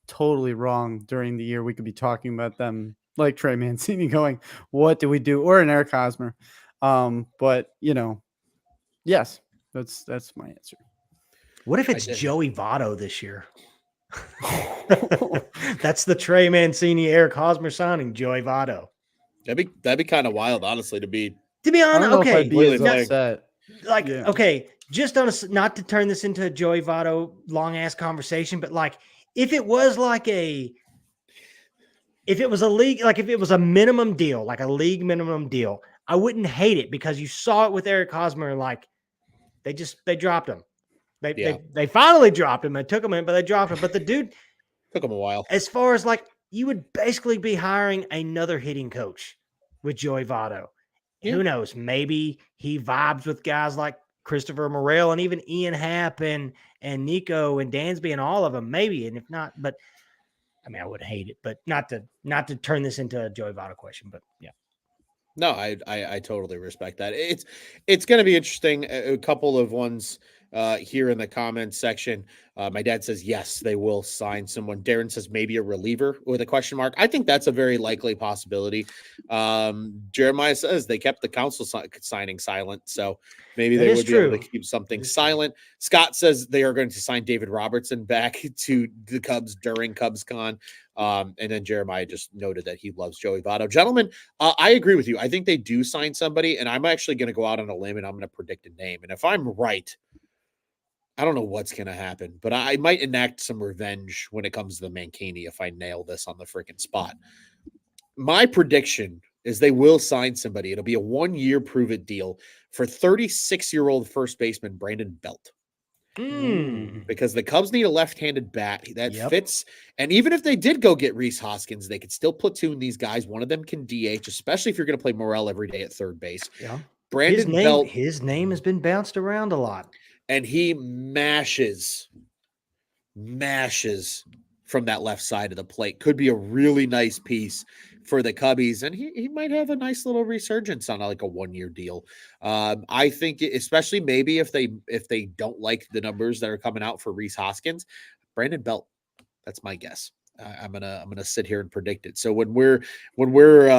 totally wrong during the year. We could be talking about them like Trey Mancini going, what do we do? Or an Eric Hosmer. But yes, that's my answer. What if it's Joey Votto this year? That's the Trey Mancini, Eric Hosmer signing, Joey Votto. That'd be kind of wild, honestly, to be honest. Okay, yeah. Okay, just on not to turn this into a Joey Votto long ass conversation, but like if it was a league, like if it was a minimum deal, like a league minimum deal, I wouldn't hate it because you saw it with Eric Hosmer, and like they dropped him. They finally dropped him. It took him in, but they dropped him. But the dude took him a while. As far as like, you would basically be hiring another hitting coach with Joey Votto. Yeah. Who knows? Maybe he vibes with guys like Christopher Morel and even Ian Happ and Nico and Dansby and all of them. Maybe, and if not, but I mean, I would hate it, but not to turn this into a Joey Votto question. But yeah. No, I totally respect that. It's going to be interesting. A couple of ones here in the comments section. My dad says, yes, they will sign someone. Darren says maybe a reliever with a question mark. I think that's a very likely possibility. Jeremiah says they kept the council signing silent. So maybe they would be able to keep something silent. Scott says they are going to sign David Robertson back to the Cubs during CubsCon. And then Jeremiah just noted that he loves Joey Votto. Gentlemen, I agree with you. I think they do sign somebody, and I'm actually going to go out on a limb and I'm going to predict a name. And if I'm right, I don't know what's going to happen, but I might enact some revenge when it comes to the Mancini if I nail this on the freaking spot. My prediction is they will sign somebody. It'll be a 1-year prove-it deal for 36-year-old first baseman Brandon Belt. Because the Cubs need a left-handed bat that fits. And even if they did go get Reese Hoskins, they could still platoon these guys. One of them can DH, especially if you're going to play Morel every day at third base. Yeah. Brandon Belt. His name has been bounced around a lot. And he mashes from that left side of the plate. Could be a really nice piece for the Cubbies, and he might have a nice little resurgence on like a 1-year deal. I think, especially maybe if they don't like the numbers that are coming out for Reese Hoskins, Brandon Belt. That's my guess. I'm gonna sit here and predict it. So when we're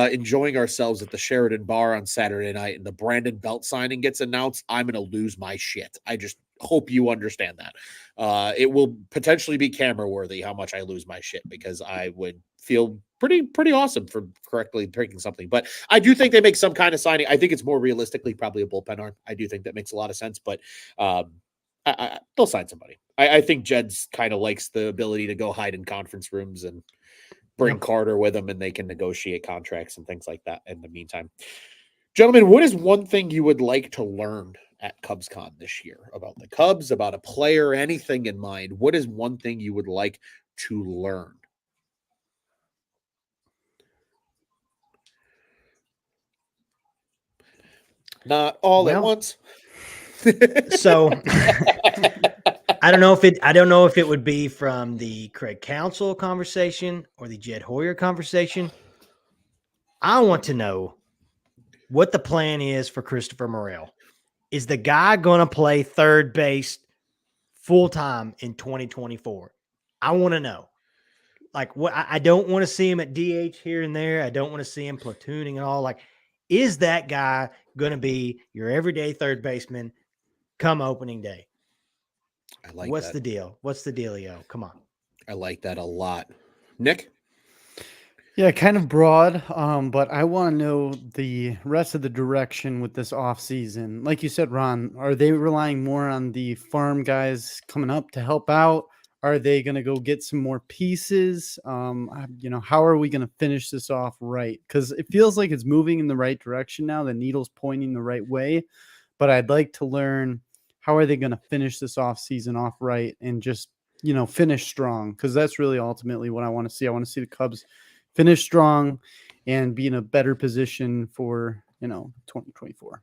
enjoying ourselves at the Sheridan Bar on Saturday night and the Brandon Belt signing gets announced, I'm gonna lose my shit. I just hope you understand that. It will potentially be camera worthy how much I lose my shit, because I would feel pretty awesome for correctly picking something. But I do think they make some kind of signing. I think it's more realistically probably a bullpen arm. I do think that makes a lot of sense, but they'll sign somebody. I think Jed's kind of likes the ability to go hide in conference rooms and bring Carter with them, and they can negotiate contracts and things like that in the meantime. Gentlemen, what is one thing you would like to learn at CubsCon this year about the Cubs, about a player, anything in mind? What is one thing you would like to learn? Not all at once. So I don't know if it would be from the Craig Counsell conversation or the Jed Hoyer conversation. I want to know what the plan is for Christopher Morel. Is the guy going to play third base full time in 2024? I want to know. Like, what? I don't want to see him at DH here and there. I don't want to see him platooning and all. Like, is that guy going to be your everyday third baseman come opening day? I like What's the deal? What's the dealio? Come on. I like that a lot. Nick? Yeah, kind of broad, but I want to know the rest of the direction with this off season. Like you said, Ron, are they relying more on the farm guys coming up to help out? Are they going to go get some more pieces? How are we going to finish this off right? Because it feels like it's moving in the right direction now. The needle's pointing the right way, but I'd like to learn how are they going to finish this off season off right and just finish strong, because that's really ultimately what I want to see. I want to see the Cubs finish strong and be in a better position for 2024.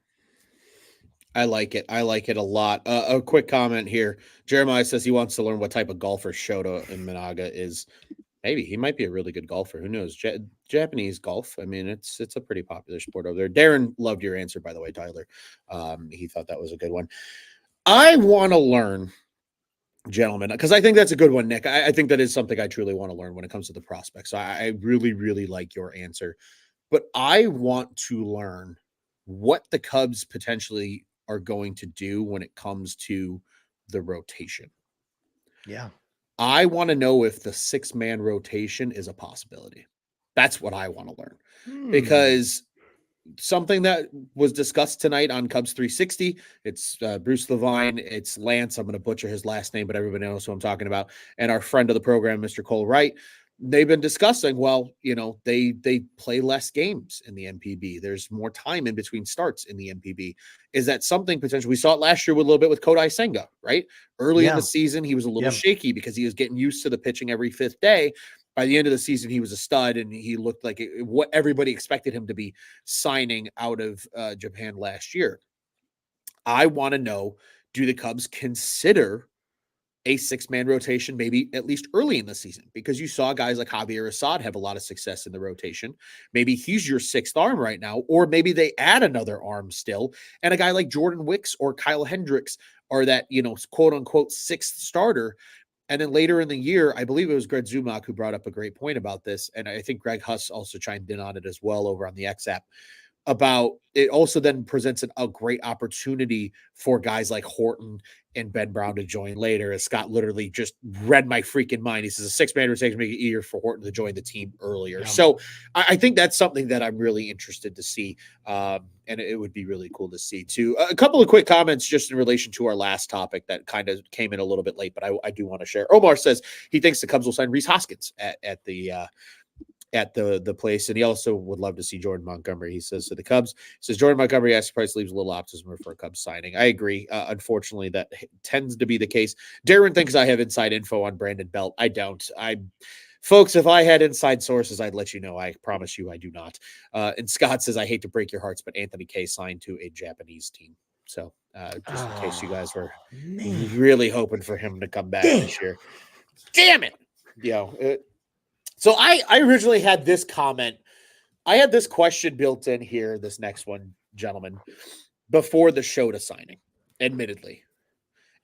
I like it. I like it a lot. A quick comment here. Jeremiah says he wants to learn what type of golfer Shota and Minaga is. Maybe he might be a really good golfer. Who knows? Japanese golf. I mean, it's a pretty popular sport over there. Darren loved your answer, by the way, Tyler. He thought that was a good one. I want to learn, gentlemen, because I think that's a good one, Nick. I think that is something I truly want to learn when it comes to the prospects. So I really, really like your answer. But I want to learn what the Cubs potentially are going to do when it comes to the rotation. Yeah. I want to know if the 6-man rotation is a possibility. That's what I want to learn. Because something that was discussed tonight on Cubs 360, it's Bruce Levine, it's Lance. I'm going to butcher his last name, but everybody knows who I'm talking about. And our friend of the program, Mr. Cole Wright, they've been discussing, well, they play less games in the MPB. There's more time in between starts in the MPB. Is that something potential? We saw it last year with a little bit with Kodai Senga, right? Early in the season, he was a little shaky because he was getting used to the pitching every 5th day. By the end of the season, he was a stud, and he looked like what everybody expected him to be signing out of Japan last year. I want to know, do the Cubs consider a 6-man rotation, maybe at least early in the season? Because you saw guys like Javier Assad have a lot of success in the rotation. Maybe he's your 6th arm right now, or maybe they add another arm still, and a guy like Jordan Wicks or Kyle Hendricks are that, quote unquote 6th starter. And then later in the year, I believe it was Greg Zumak who brought up a great point about this. And I think Greg Huss also chimed in on it as well over on the X app, about it also then presents a great opportunity for guys like Horton and Ben Brown to join later. As Scott literally just read my freaking mind. He says a 6-man rotation make it easier for Horton to join the team earlier. Yeah. So I think that's something that I'm really interested to see. And it would be really cool to see too. A couple of quick comments just in relation to our last topic that kind of came in a little bit late, but I do want to share. Omar says he thinks the Cubs will sign Rhys Hoskins at the place, and he also would love to see Jordan Montgomery. He says to the Cubs, he says Jordan Montgomery asking price leaves a little optimism for a Cubs signing. I agree. Unfortunately, that tends to be the case. Darren thinks I have inside info on Brandon Belt. I don't. Folks, if I had inside sources, I'd let you know. I promise you I do not. And Scott says, I hate to break your hearts, but Anthony K signed to a Japanese team. So just in case you guys were really hoping for him to come back this year. Damn it. So I originally had this comment. I had this question built in here, this next one, gentlemen, before the Shota signing, admittedly.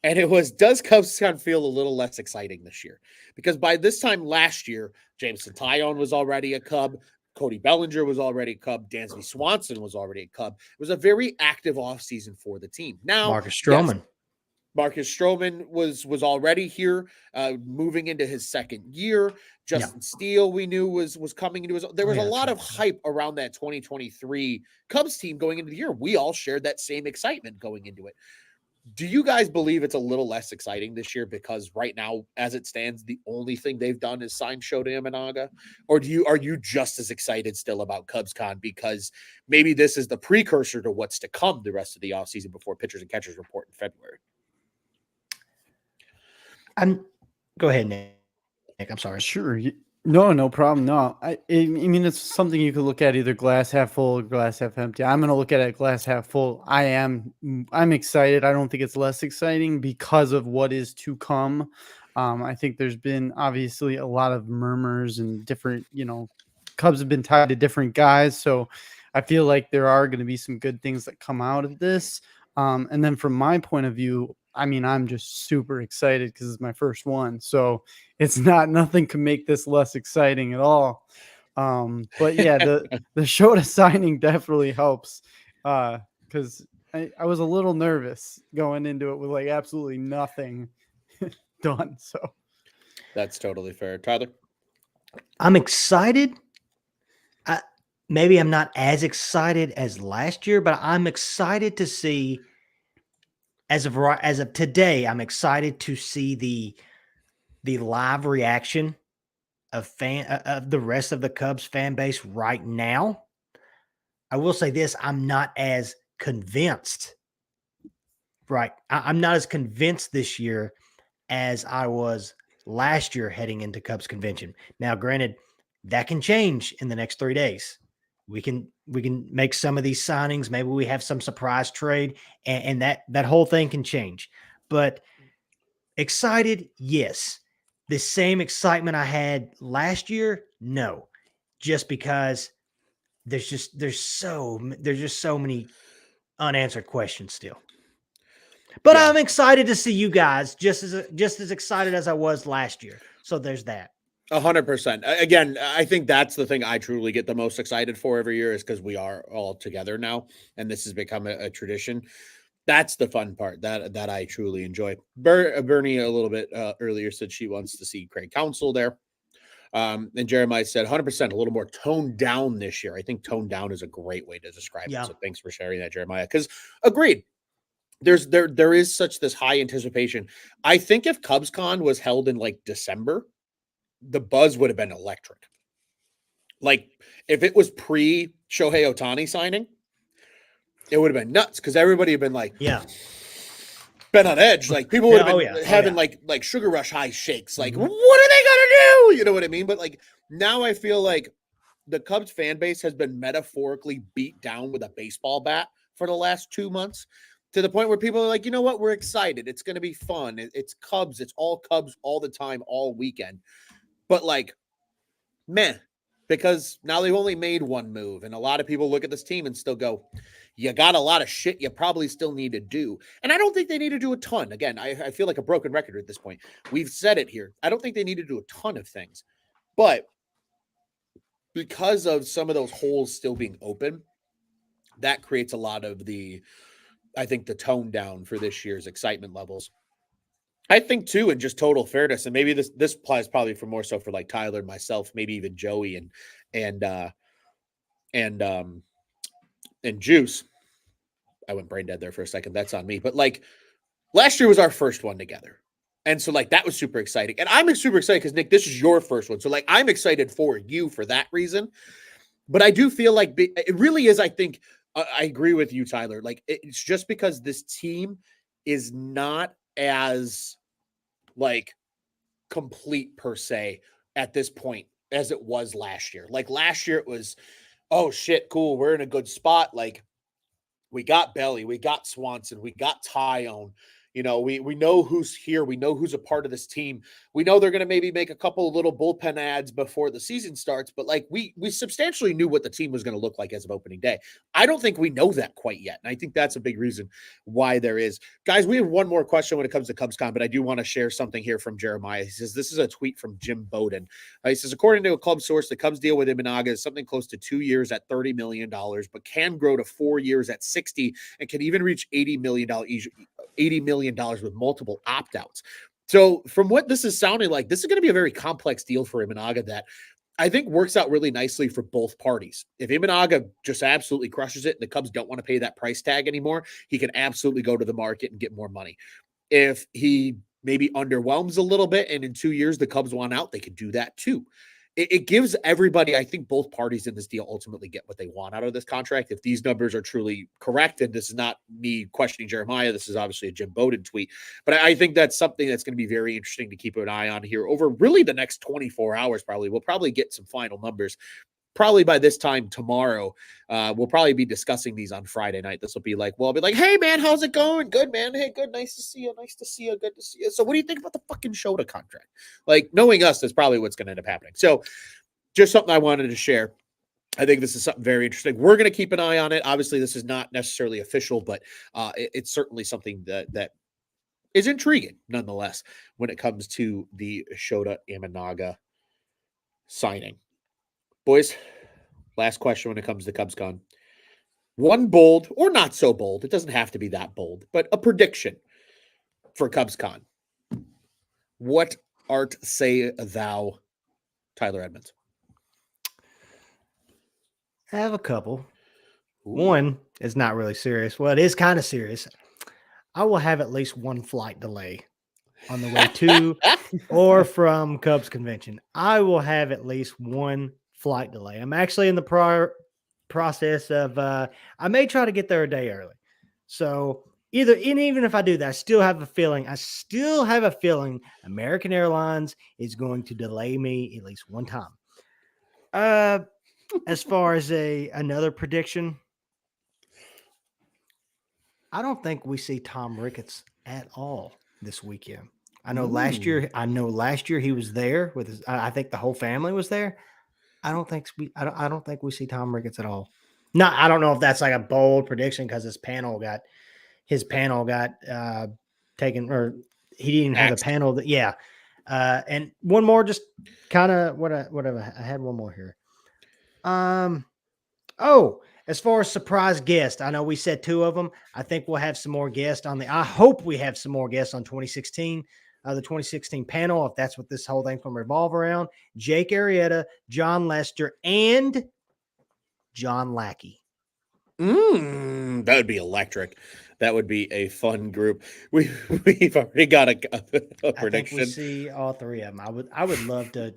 And it was, does CubsCon feel a little less exciting this year? Because by this time last year, Jameson Taillon was already a Cub. Cody Bellinger was already a Cub. Dansby Swanson was already a Cub. It was a very active offseason for the team. Now, Marcus Stroman. Yes, Marcus Stroman was already here, moving into his 2nd year. Justin Steele, we knew was coming into his. There was a lot of hype around that 2023 Cubs team going into the year. We all shared that same excitement going into it. Do you guys believe it's a little less exciting this year because right now, as it stands, the only thing they've done is sign Shota Imanaga? Or are you just as excited still about CubsCon because maybe this is the precursor to what's to come the rest of the offseason before pitchers and catchers report in February? Go ahead, Nick. I'm sorry. Sure. No problem. No, I mean, it's something you could look at either glass half full or glass half empty. I'm going to look at it glass half full. I'm excited. I don't think it's less exciting because of what is to come. I think there's been obviously a lot of murmurs and different, Cubs have been tied to different guys. So I feel like there are going to be some good things that come out of this. And then from my point of view, I mean, I'm just super excited because it's my first one. So it's nothing can make this less exciting at all. But yeah, the Shota signing definitely helps because I was a little nervous going into it with like absolutely nothing done. So that's totally fair. Tyler? I'm excited maybe I'm not as excited as last year, but I'm excited to see as of today, I'm excited to see the live reaction of the rest of the Cubs fan base right now. I will say this, I'm not as convinced. Right. I'm not as convinced this year as I was last year heading into Cubs convention. Now, granted, that can change in the next 3 days. We can make some of these signings. Maybe we have some surprise trade, and that whole thing can change. But excited, yes. The same excitement I had last year, no. Just because there's just so many unanswered questions still. But Yeah. I'm excited to see you guys just as excited as I was last year. So there's that. 100%. Again, I think that's the thing I truly get the most excited for every year is because we are all together now, and this has become a tradition. That's the fun part that I truly enjoy. Bernie a little bit earlier said she wants to see Craig Counsell there. And Jeremiah said 100% a little more toned down this year. I think toned down is a great way to describe Yeah. it. So thanks for sharing that, Jeremiah. Because agreed, there is such this high anticipation. I think if CubsCon was held in like December, the buzz would have been electric. Like if it was pre Shohei Ohtani signing, it would have been nuts because everybody had been like, Yeah. been on edge. Like people would have been having yeah. like sugar rush high shakes. Like, Mhm. what are they gonna do? You know what I mean? But like now I feel like the Cubs fan base has been metaphorically beat down with a baseball bat for the last 2 months to the point where people are like, you know what? We're excited. It's going to be fun. It's Cubs. It's all Cubs all the time, all weekend. But like, meh, because now they've only made one move. And a lot of people look at this team and still go, you got a lot of shit you probably still need to do. And I don't think they need to do a ton. Again, I feel like a broken record at this point. We've said it here. I don't think they need to do a ton of things. But because of some of those holes still being open, that creates a lot of I think the tone down for this year's excitement levels. I think too, in just total fairness, and maybe this applies probably for more so for like Tyler, myself, maybe even Joey and and um and Juice. I went brain dead there for a second. That's on me. But like last year was our first one together. And so like that was super exciting. And I'm super excited because Nick, this is your first one. So like I'm excited for you for that reason. But I do feel like it really is, I think, I agree with you, Tyler. Like it's just because this team is not as like complete per se at this point as it was last year. Like last year it was, oh shit, cool, we're in a good spot. Like we got Belly, we got Swanson, we got Tyone. You know, we know who's here. We know who's a part of this team. We know they're going to maybe make a couple of little bullpen ads before the season starts, but like we substantially knew what the team was going to look like as of opening day. I don't think we know that quite yet, and I think that's a big reason why there is. Guys, we have one more question when it comes to CubsCon, but I do want to share something here from Jeremiah. He says this is a tweet from Jim Bowden. He says, according to a club source, the Cubs deal with Imanaga is something close to 2 years at $30 million, but can grow to 4 years at 60 and can even reach $80 million with multiple opt-outs. So from what this is sounding like, this is going to be a very complex deal for Imanaga that I think works out really nicely for both parties. If Imanaga just absolutely crushes it and the Cubs don't want to pay that price tag anymore, he can absolutely go to the market and get more money. If he maybe underwhelms a little bit and in 2 years the Cubs want out, they could do that too. It gives everybody, I think both parties in this deal ultimately get what they want out of this contract. If these numbers are truly correct, and this is not me questioning Jeremiah, this is obviously a Jim Bowden tweet, but I think that's something that's going to be very interesting to keep an eye on here over really the next 24 hours. Probably we'll probably get some final numbers. Probably by this time tomorrow, we'll probably be discussing these on Friday night. This will be like, well, I'll be like, hey, man, how's it going? Good, man. Hey, good. Nice to see you. Nice to see you. Good to see you. So what do you think about the fucking Shota contract? Like, knowing us, that's probably what's going to end up happening. So just something I wanted to share. I think this is something very interesting. We're going to keep an eye on it. Obviously, this is not necessarily official, but it's certainly something that is intriguing nonetheless when it comes to the Shota Imanaga signing. Boys, last question when it comes to CubsCon. One bold or not so bold, it doesn't have to be that bold, but a prediction for CubsCon. What art say thou, Tyler Edmonds? I have a couple. Ooh. One is not really serious. Well, it is kind of serious. I will have at least one flight delay on the way to or from Cubs convention. I will have at least one flight delay. I'm actually in the process of I may try to get there a day early. So even if I do that, I still have a feeling American Airlines is going to delay me at least one time. As far as another prediction, I don't think we see Tom Ricketts at all this weekend. I know last year he was there with his. I think the whole family was there. I don't think we see Tom Ricketts at all. No, I don't know if that's like a bold prediction because his panel got taken, or he didn't have a panel. And one more, just kind of whatever. I had one more here. Oh, as far as surprise guests, I know we said two of them. I think we'll have some more guests I hope we have some more guests on 2016, the 2016 panel, if that's what this whole thing's going to revolve around. Jake Arrieta, John Lester, and John Lackey. That would be electric. That would be a fun group. We've already got a prediction. I think we see all three of them. I would love to,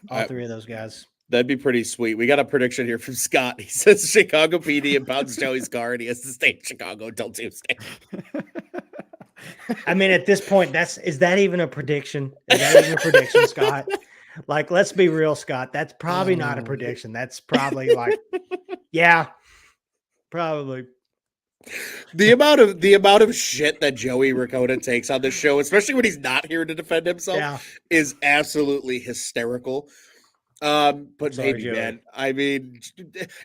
all three of those guys. That'd be pretty sweet. We got a prediction here from Scott. He says Chicago PD impounds Joey's car and he has to stay in Chicago until Tuesday. I mean, at this point, is that even a prediction? Is that even a prediction, Scott? Like, let's be real, Scott. That's probably not a prediction. That's probably like, yeah, probably. The amount of shit that Joey Ricotta takes on the show, especially when he's not here to defend himself, is absolutely hysterical. But Sorry, maybe, Joey. man. I mean,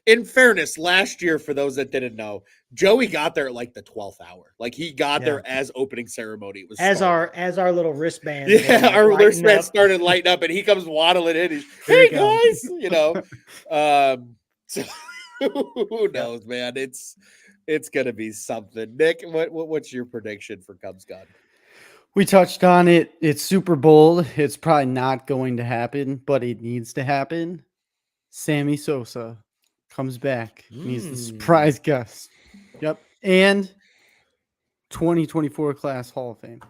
in fairness, last year, for those that didn't know, Joey got there at like the 12th hour. Like he got there as opening ceremony was as our little wristband. Our wristband started lighting up, and he comes waddling in. He's, hey guys, So who knows, man? It's gonna be something. Nick, what's your prediction for Cubs God? We touched on it. It's super bold. It's probably not going to happen, but it needs to happen. Sammy Sosa comes back. He's the surprise guest. Yep. And 2024 class Hall of Fame.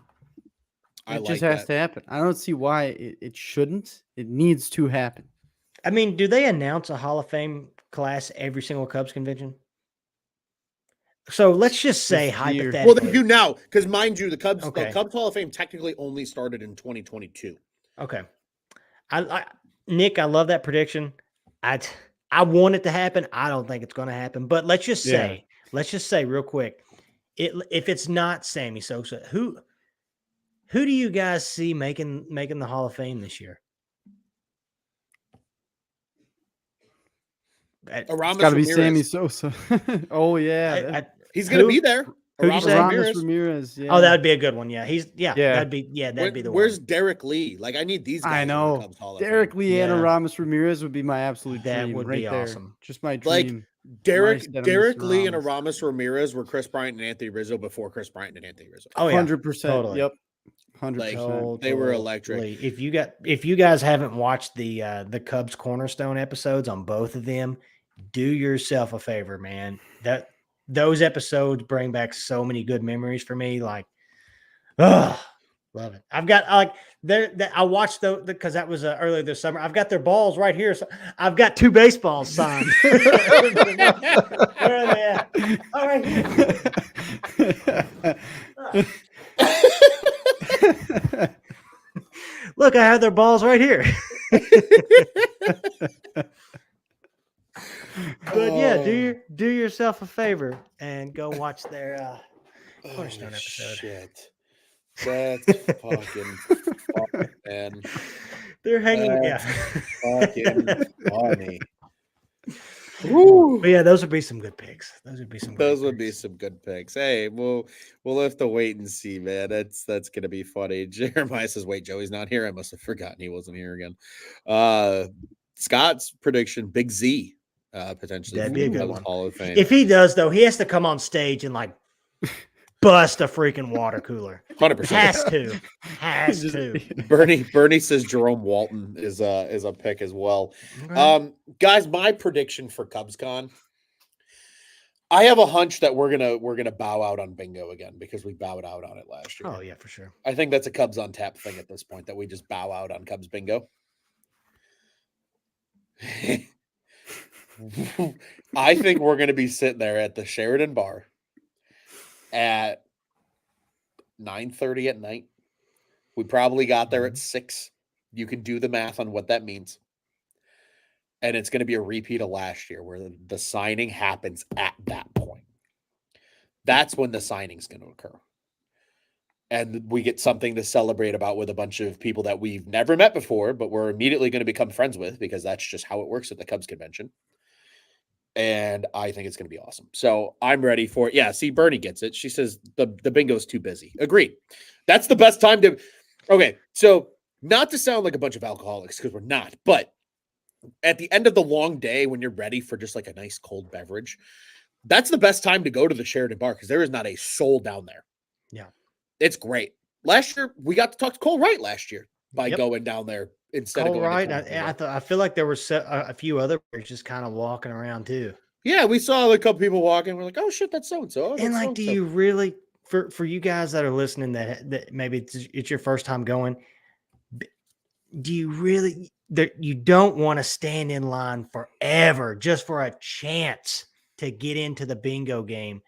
It just has to happen. I don't see why it shouldn't. It needs to happen. I mean, do they announce a Hall of Fame class every single Cubs convention? So let's just say hypothetically. Well, they do now, because mind you, the Cubs Hall of Fame technically only started in 2022. Okay, Nick, I love that prediction. I want it to happen. I don't think it's going to happen, but let's just say real quick, if it's not Sammy Sosa, who do you guys see making the Hall of Fame this year? It's got to be Sammy Sosa. Oh yeah, he's going to be there. Aramis Ramirez. Yeah. Oh, that would be a good one. Yeah, that'd be the one. Where's Derek Lee? Like, I need these guys. I know. In the Cubs Hall of Derek Fame. Lee and Aramis Ramirez would be my absolute dream. That would be awesome. Just my dream. Like Derek Lee and Aramis Ramirez were Chris Bryant and Anthony Rizzo before Chris Bryant and Anthony Rizzo. Oh yeah, 100%. Totally. Yep. 100%. They were electric. If you guys haven't watched the Cubs Cornerstone episodes on both of them, do yourself a favor, man. Those episodes bring back so many good memories for me. Like, love it. I've got I watched because that was earlier this summer. I've got their balls right here. So I've got 2 baseballs signed. Where are they at? All right here. Look, I have their balls right here. But yeah, do yourself a favor and go watch their Cornerstone episode. Shit. That's fucking fun, man. They're hanging. Fucking funny. But yeah, those would be some good picks. Those would be some good picks. Hey, we'll have to wait and see, man. That's gonna be funny. Jeremiah says, "Wait, Joey's not here. I must have forgotten he wasn't here again." Scott's prediction: Big Z. Potentially that'd be a good one. Hall of Fame. If he does, though, he has to come on stage and like bust a freaking water cooler. 100%. Has to. Bernie says Jerome Walton is a pick as well. Okay. Guys, my prediction for CubsCon, I have a hunch that we're gonna bow out on bingo again because we bowed out on it last year. Oh yeah, for sure. I think that's a Cubs on tap thing at this point, that we just bow out on Cubs bingo. I think we're going to be sitting there at the Sheridan Bar at 9:30 at night. We probably got there at 6. You can do the math on what that means. And it's going to be a repeat of last year where the signing happens at that point. That's when the signing's going to occur. And we get something to celebrate about with a bunch of people that we've never met before, but we're immediately going to become friends with, because that's just how it works at the Cubs convention. And I think it's going to be awesome. So I'm ready for it. Yeah, see, Bernie gets it. She says the bingo's too busy. Agreed. That's the best time to... Okay, so not to sound like a bunch of alcoholics, because we're not, but at the end of the long day, when you're ready for just like a nice cold beverage, that's the best time to go to the Sheridan Bar, because there is not a soul down there. Yeah. It's great. Last year, we got to talk to Cole Wright last year by going down there instead of going Right. to I feel like there were a few other players just kind of walking around too. Yeah, we saw a couple people walking. We're like, oh shit, that's so and so. And like, do you really, for you guys that are listening, that maybe it's your first time going, do you really, you don't want to stand in line forever just for a chance to get into the bingo game?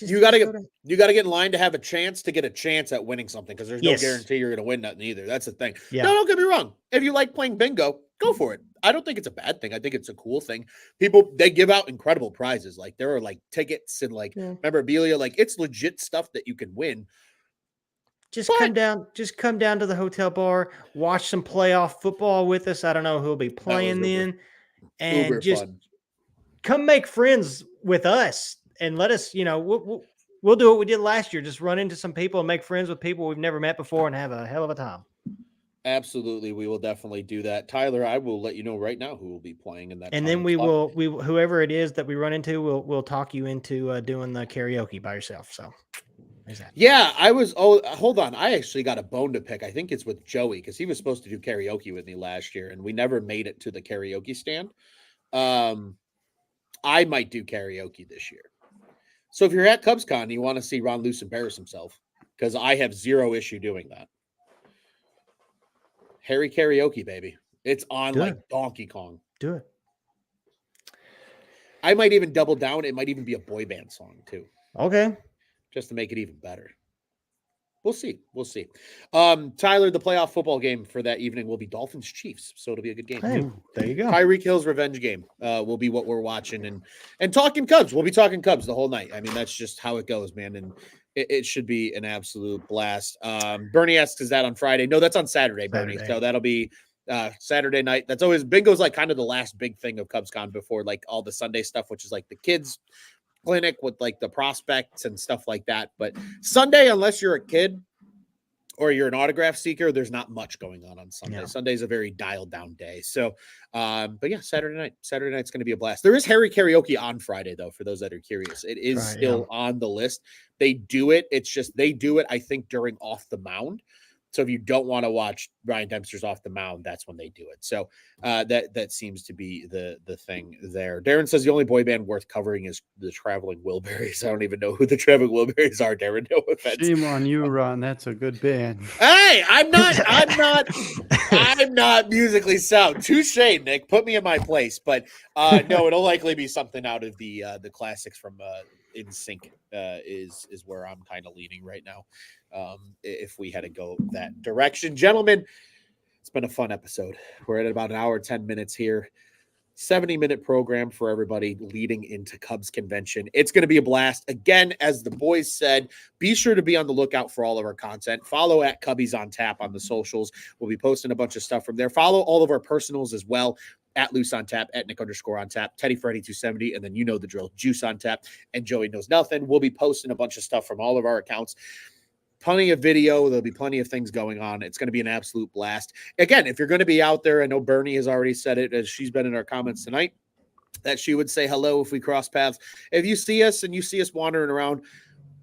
You got to get in line to have a chance to get a chance at winning something, because there's no guarantee you're going to win nothing either. That's the thing. Yeah. No, don't get me wrong. If you like playing bingo, go for it. I don't think it's a bad thing. I think it's a cool thing. People, they give out incredible prizes. Like there are like tickets and like memorabilia. Like it's legit stuff that you can win. Just come down to the hotel bar, watch some playoff football with us. I don't know who'll be playing then, and just come make friends with us and let us, we'll do what we did last year. Just run into some people and make friends with people we've never met before and have a hell of a time. Absolutely. We will definitely do that. Tyler, I will let you know right now who will be playing in that. And then we will, whoever it is that we run into, we'll talk you into doing the karaoke by yourself. So yeah, hold on. I actually got a bone to pick. I think it's with Joey, because he was supposed to do karaoke with me last year and we never made it to the karaoke stand. I might do karaoke this year. So if you're at CubsCon and you want to see Ron Luce embarrass himself, because I have zero issue doing that. Harry karaoke, baby. It's on like Donkey Kong. Do it. I might even double down. It might even be a boy band song too. Okay. Just to make it even better. We'll see. Tyler, the playoff football game for that evening will be Dolphins Chiefs. So it'll be a good game. Hey, there you go. Tyreek Hill's revenge game will be what we're watching, and talking Cubs. We'll be talking Cubs the whole night. I mean, that's just how it goes, man. And it should be an absolute blast. Bernie asks, is that on Friday? No, that's on Saturday, Bernie. So that'll be Saturday night. That's always bingo's like kind of the last big thing of CubsCon before like all the Sunday stuff, which is like the kids clinic with like the prospects and stuff like that. But Sunday, unless you're a kid or you're an autograph seeker, there's not much going on Sunday. Yeah. Sunday's a very dialed down day. So, but yeah, Saturday night's going to be a blast. There is Harry karaoke on Friday though, for those that are curious. It is still on the list. They do it. It's just, they do it, I think, during Off the Mound. So if you don't want to watch Ryan Dempster's Off the Mound, that's when they do it. So that seems to be the thing there. Darren says the only boy band worth covering is the Traveling Wilburys. I don't even know who the Traveling Wilburys are, Darren. No offense. Shame on you, Ron. That's a good band. Hey, I'm not musically sound. Touche, Nick. Put me in my place. But no, it'll likely be something out of the classics from In Sync is where I'm kind of leaning right now. If we had to go that direction, gentlemen, it's been a fun episode. We're at about an hour, 10 minutes here. 70-minute program for everybody leading into Cubs convention. It's going to be a blast. Again, as the boys said, be sure to be on the lookout for all of our content. Follow at Cubbies on Tap on the socials. We'll be posting a bunch of stuff from there. Follow all of our personals as well. At Loose on Tap, at Nick_on Tap, Teddy Freddy 270, and then you know the drill, Juice on Tap, and Joey Knows Nothing. We'll be posting a bunch of stuff from all of our accounts. Plenty of video. There'll be plenty of things going on. It's going to be an absolute blast. Again, if you're going to be out there, I know Bernie has already said it as she's been in our comments tonight, that she would say hello if we cross paths. If you see us and you see us wandering around,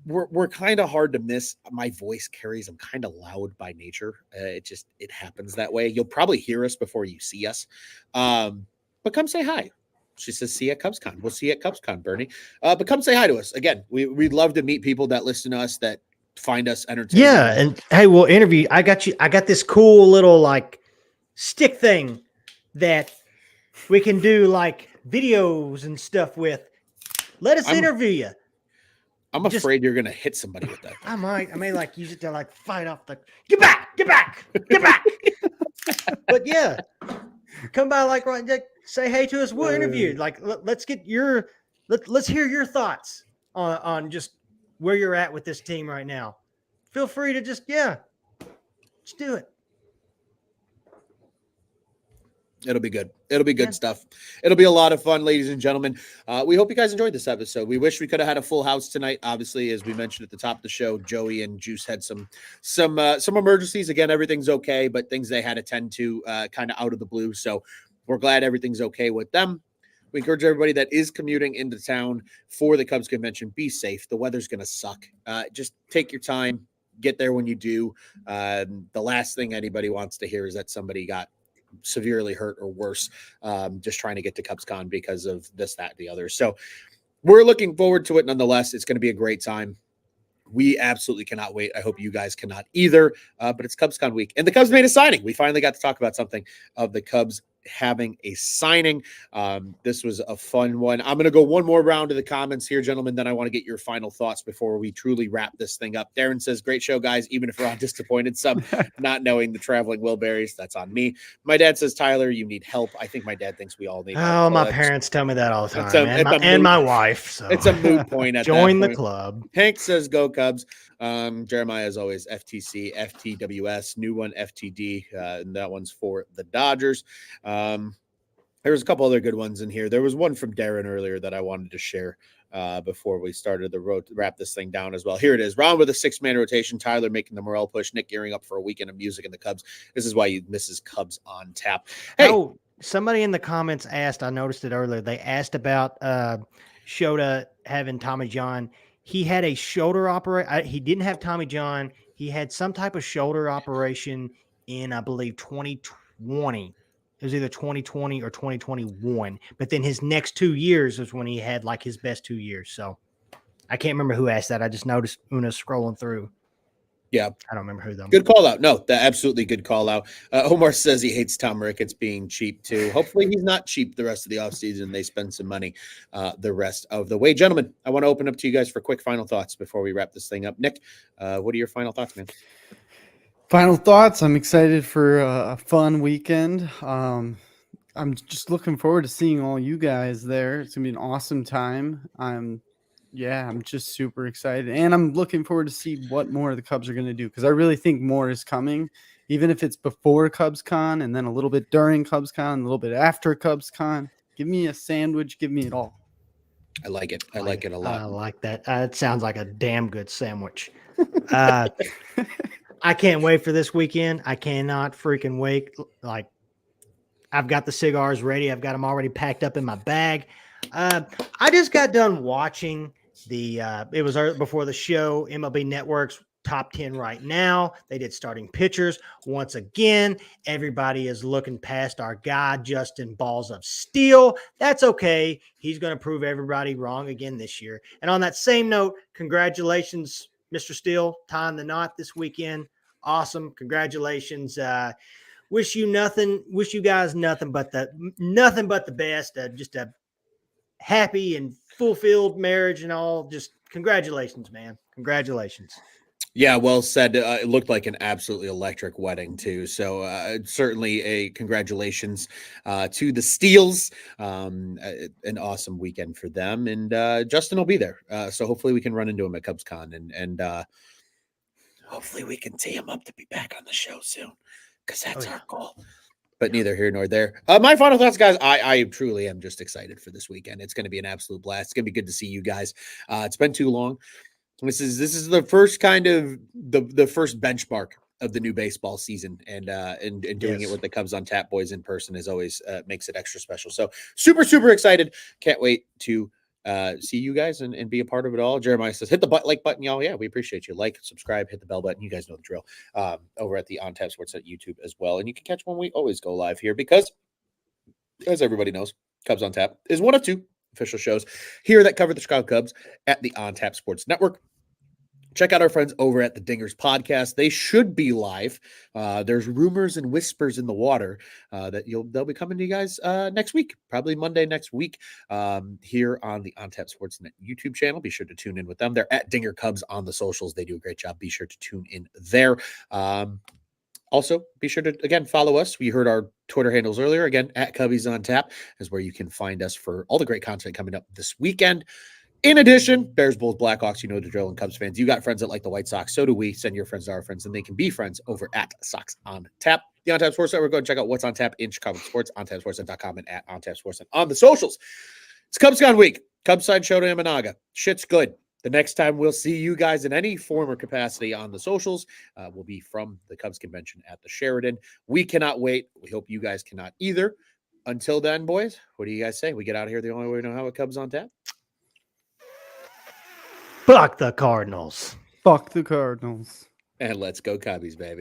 we're kind of hard to miss. My voice carries. I'm kind of loud by nature. It happens that way. You'll probably hear us before you see us. But come say hi. She says, see you at CubsCon. We'll see you at CubsCon, Bernie. But come say hi to us. Again, we'd love to meet people that listen to us, that find us entertaining. Yeah, and hey, we'll interview. I got this cool little like stick thing that we can do like videos and stuff with. Let us interview you. I'm afraid you're gonna hit somebody with that. I may like use it to like fight off the get back. But yeah, come by like say hey to us. We'll interview. Like let's get let's hear your thoughts on just where you're at with this team right now. Feel free to just do it. It'll be good. It'll be good stuff. It'll be a lot of fun, ladies and gentlemen. We hope you guys enjoyed this episode. We wish we could have had a full house tonight. Obviously, as we mentioned at the top of the show, Joey and Juice had some emergencies. Again, everything's okay, but things they had to tend to kind of out of the blue. So we're glad everything's okay with them. We encourage everybody that is commuting into town for the Cubs convention, be safe. The weather's going to suck. Just take your time. Get there when you do. The last thing anybody wants to hear is that somebody got severely hurt or worse, just trying to get to CubsCon because of this, that, and the other. So we're looking forward to it nonetheless. It's going to be a great time. We absolutely cannot wait. I hope you guys cannot either, but it's CubsCon week. And the Cubs made a signing. We finally got to talk about something of the Cubs having a signing. This was a fun one. I'm going to go one more round of the comments here, gentlemen. Then I want to get your final thoughts before we truly wrap this thing up. Darren says, great show, guys. Even if we're all disappointed, some not knowing the traveling Wilburys, that's on me. My dad says, Tyler, you need help. I think my dad thinks we all need help. Oh, my parents tell me that all the time, and my wife. So it's a moot point at join that the club. Hank says, go Cubs. Jeremiah, as always, FTC, FTWS, new one, FTD, and that one's for the Dodgers. There was a couple other good ones in here. There was one from Darren earlier that I wanted to share before we started the road to wrap this thing down as well. Here it is. Round with a 6-man rotation. Tyler making the morale push. Nick gearing up for a weekend of music in the Cubs. This is why this is Cubs on tap. Hey, somebody in the comments asked, I noticed it earlier. They asked about Shota having Tommy John. He had a shoulder operation. He didn't have Tommy John. He had some type of shoulder operation in, I believe, 2020. It was either 2020 or 2021. But then his next 2 years was when he had like his best 2 years. So I can't remember who asked that. I just noticed Una scrolling through. Yeah. I don't remember who though. Good call out. No, absolutely good call out. Omar says he hates Tom Ricketts being cheap too. Hopefully he's not cheap the rest of the offseason. They spend some money the rest of the way. Gentlemen, I want to open up to you guys for quick final thoughts before we wrap this thing up. Nick, what are your final thoughts, man? Final thoughts. I'm excited for a fun weekend. I'm just looking forward to seeing all you guys there. It's going to be an awesome time. I'm just super excited. And I'm looking forward to see what more the Cubs are going to do, because I really think more is coming, even if it's before CubsCon and then a little bit during CubsCon, a little bit after CubsCon. Give me a sandwich. Give me it all. I like it. I like it a lot. I like that. It sounds like a damn good sandwich. I can't wait for this weekend. I cannot freaking wait. Like, I've got the cigars ready. I've got them already packed up in my bag. I just got done watching it was before the show, MLB Network's top 10 right now. They did starting pitchers. Once again, everybody is looking past our guy, Justin Balls of Steel. That's okay. He's going to prove everybody wrong again this year. And on that same note, congratulations, Mr. Steele, tying the knot this weekend. Awesome. Congratulations. Wish you guys nothing but the best. Just a happy and fulfilled marriage and all. Just congratulations, man. Congratulations. Yeah, well said. It looked like an absolutely electric wedding too. So certainly a congratulations to the Steels. An awesome weekend for them. And Justin will be there. So hopefully we can run into him at CubsCon and hopefully we can tee him up to be back on the show soon, because that's our goal. But neither here nor there. My final thoughts, guys. I truly am just excited for this weekend. It's going to be an absolute blast. It's going to be good to see you guys. It's been too long. This is the first kind of the first benchmark of the new baseball season, and doing it with the Cubs on Tap boys in person is always makes it extra special. So super excited. Can't wait to see you guys and be a part of it all. Jeremiah says, hit the like button, y'all. Yeah, we appreciate you. Like, subscribe, hit the bell button. You guys know the drill. Over at the On Tap Sports at YouTube as well. And you can catch when we always go live here because, as everybody knows, Cubs on Tap is one of two official shows here that cover the Chicago Cubs at the On Tap Sports Network. Check out our friends over at the Dingers podcast. They should be live. There's rumors and whispers in the water that they'll be coming to you guys next week, probably Monday next week, here on the On Tap Sportsnet YouTube channel. Be sure to tune in with them. They're at Dinger Cubs on the socials. They do a great job. Be sure to tune in there. Also, be sure to, again, follow us. We heard our Twitter handles earlier. Again, at Cubbies on Tap is where you can find us for all the great content coming up this weekend. In addition, Bears, Bulls, Blackhawks, you know the drill, and Cubs fans, you got friends that like the White Sox. So do we. Send your friends to our friends, and they can be friends over at Sox on Tap. The On Tap Sports Network. Go and check out what's on tap in Chicago sports, ontapsportsnet.com, and at On Tap Sportsnet on the socials. It's Cubs Gone Week. Cubs side show to Imanaga. Shit's good. The next time we'll see you guys in any form or capacity on the socials will be from the Cubs convention at the Sheridan. We cannot wait. We hope you guys cannot either. Until then, boys, what do you guys say? We get out of here the only way we know how it Cubs on Tap. Fuck the Cardinals. Fuck the Cardinals. And let's go Cubbies, baby.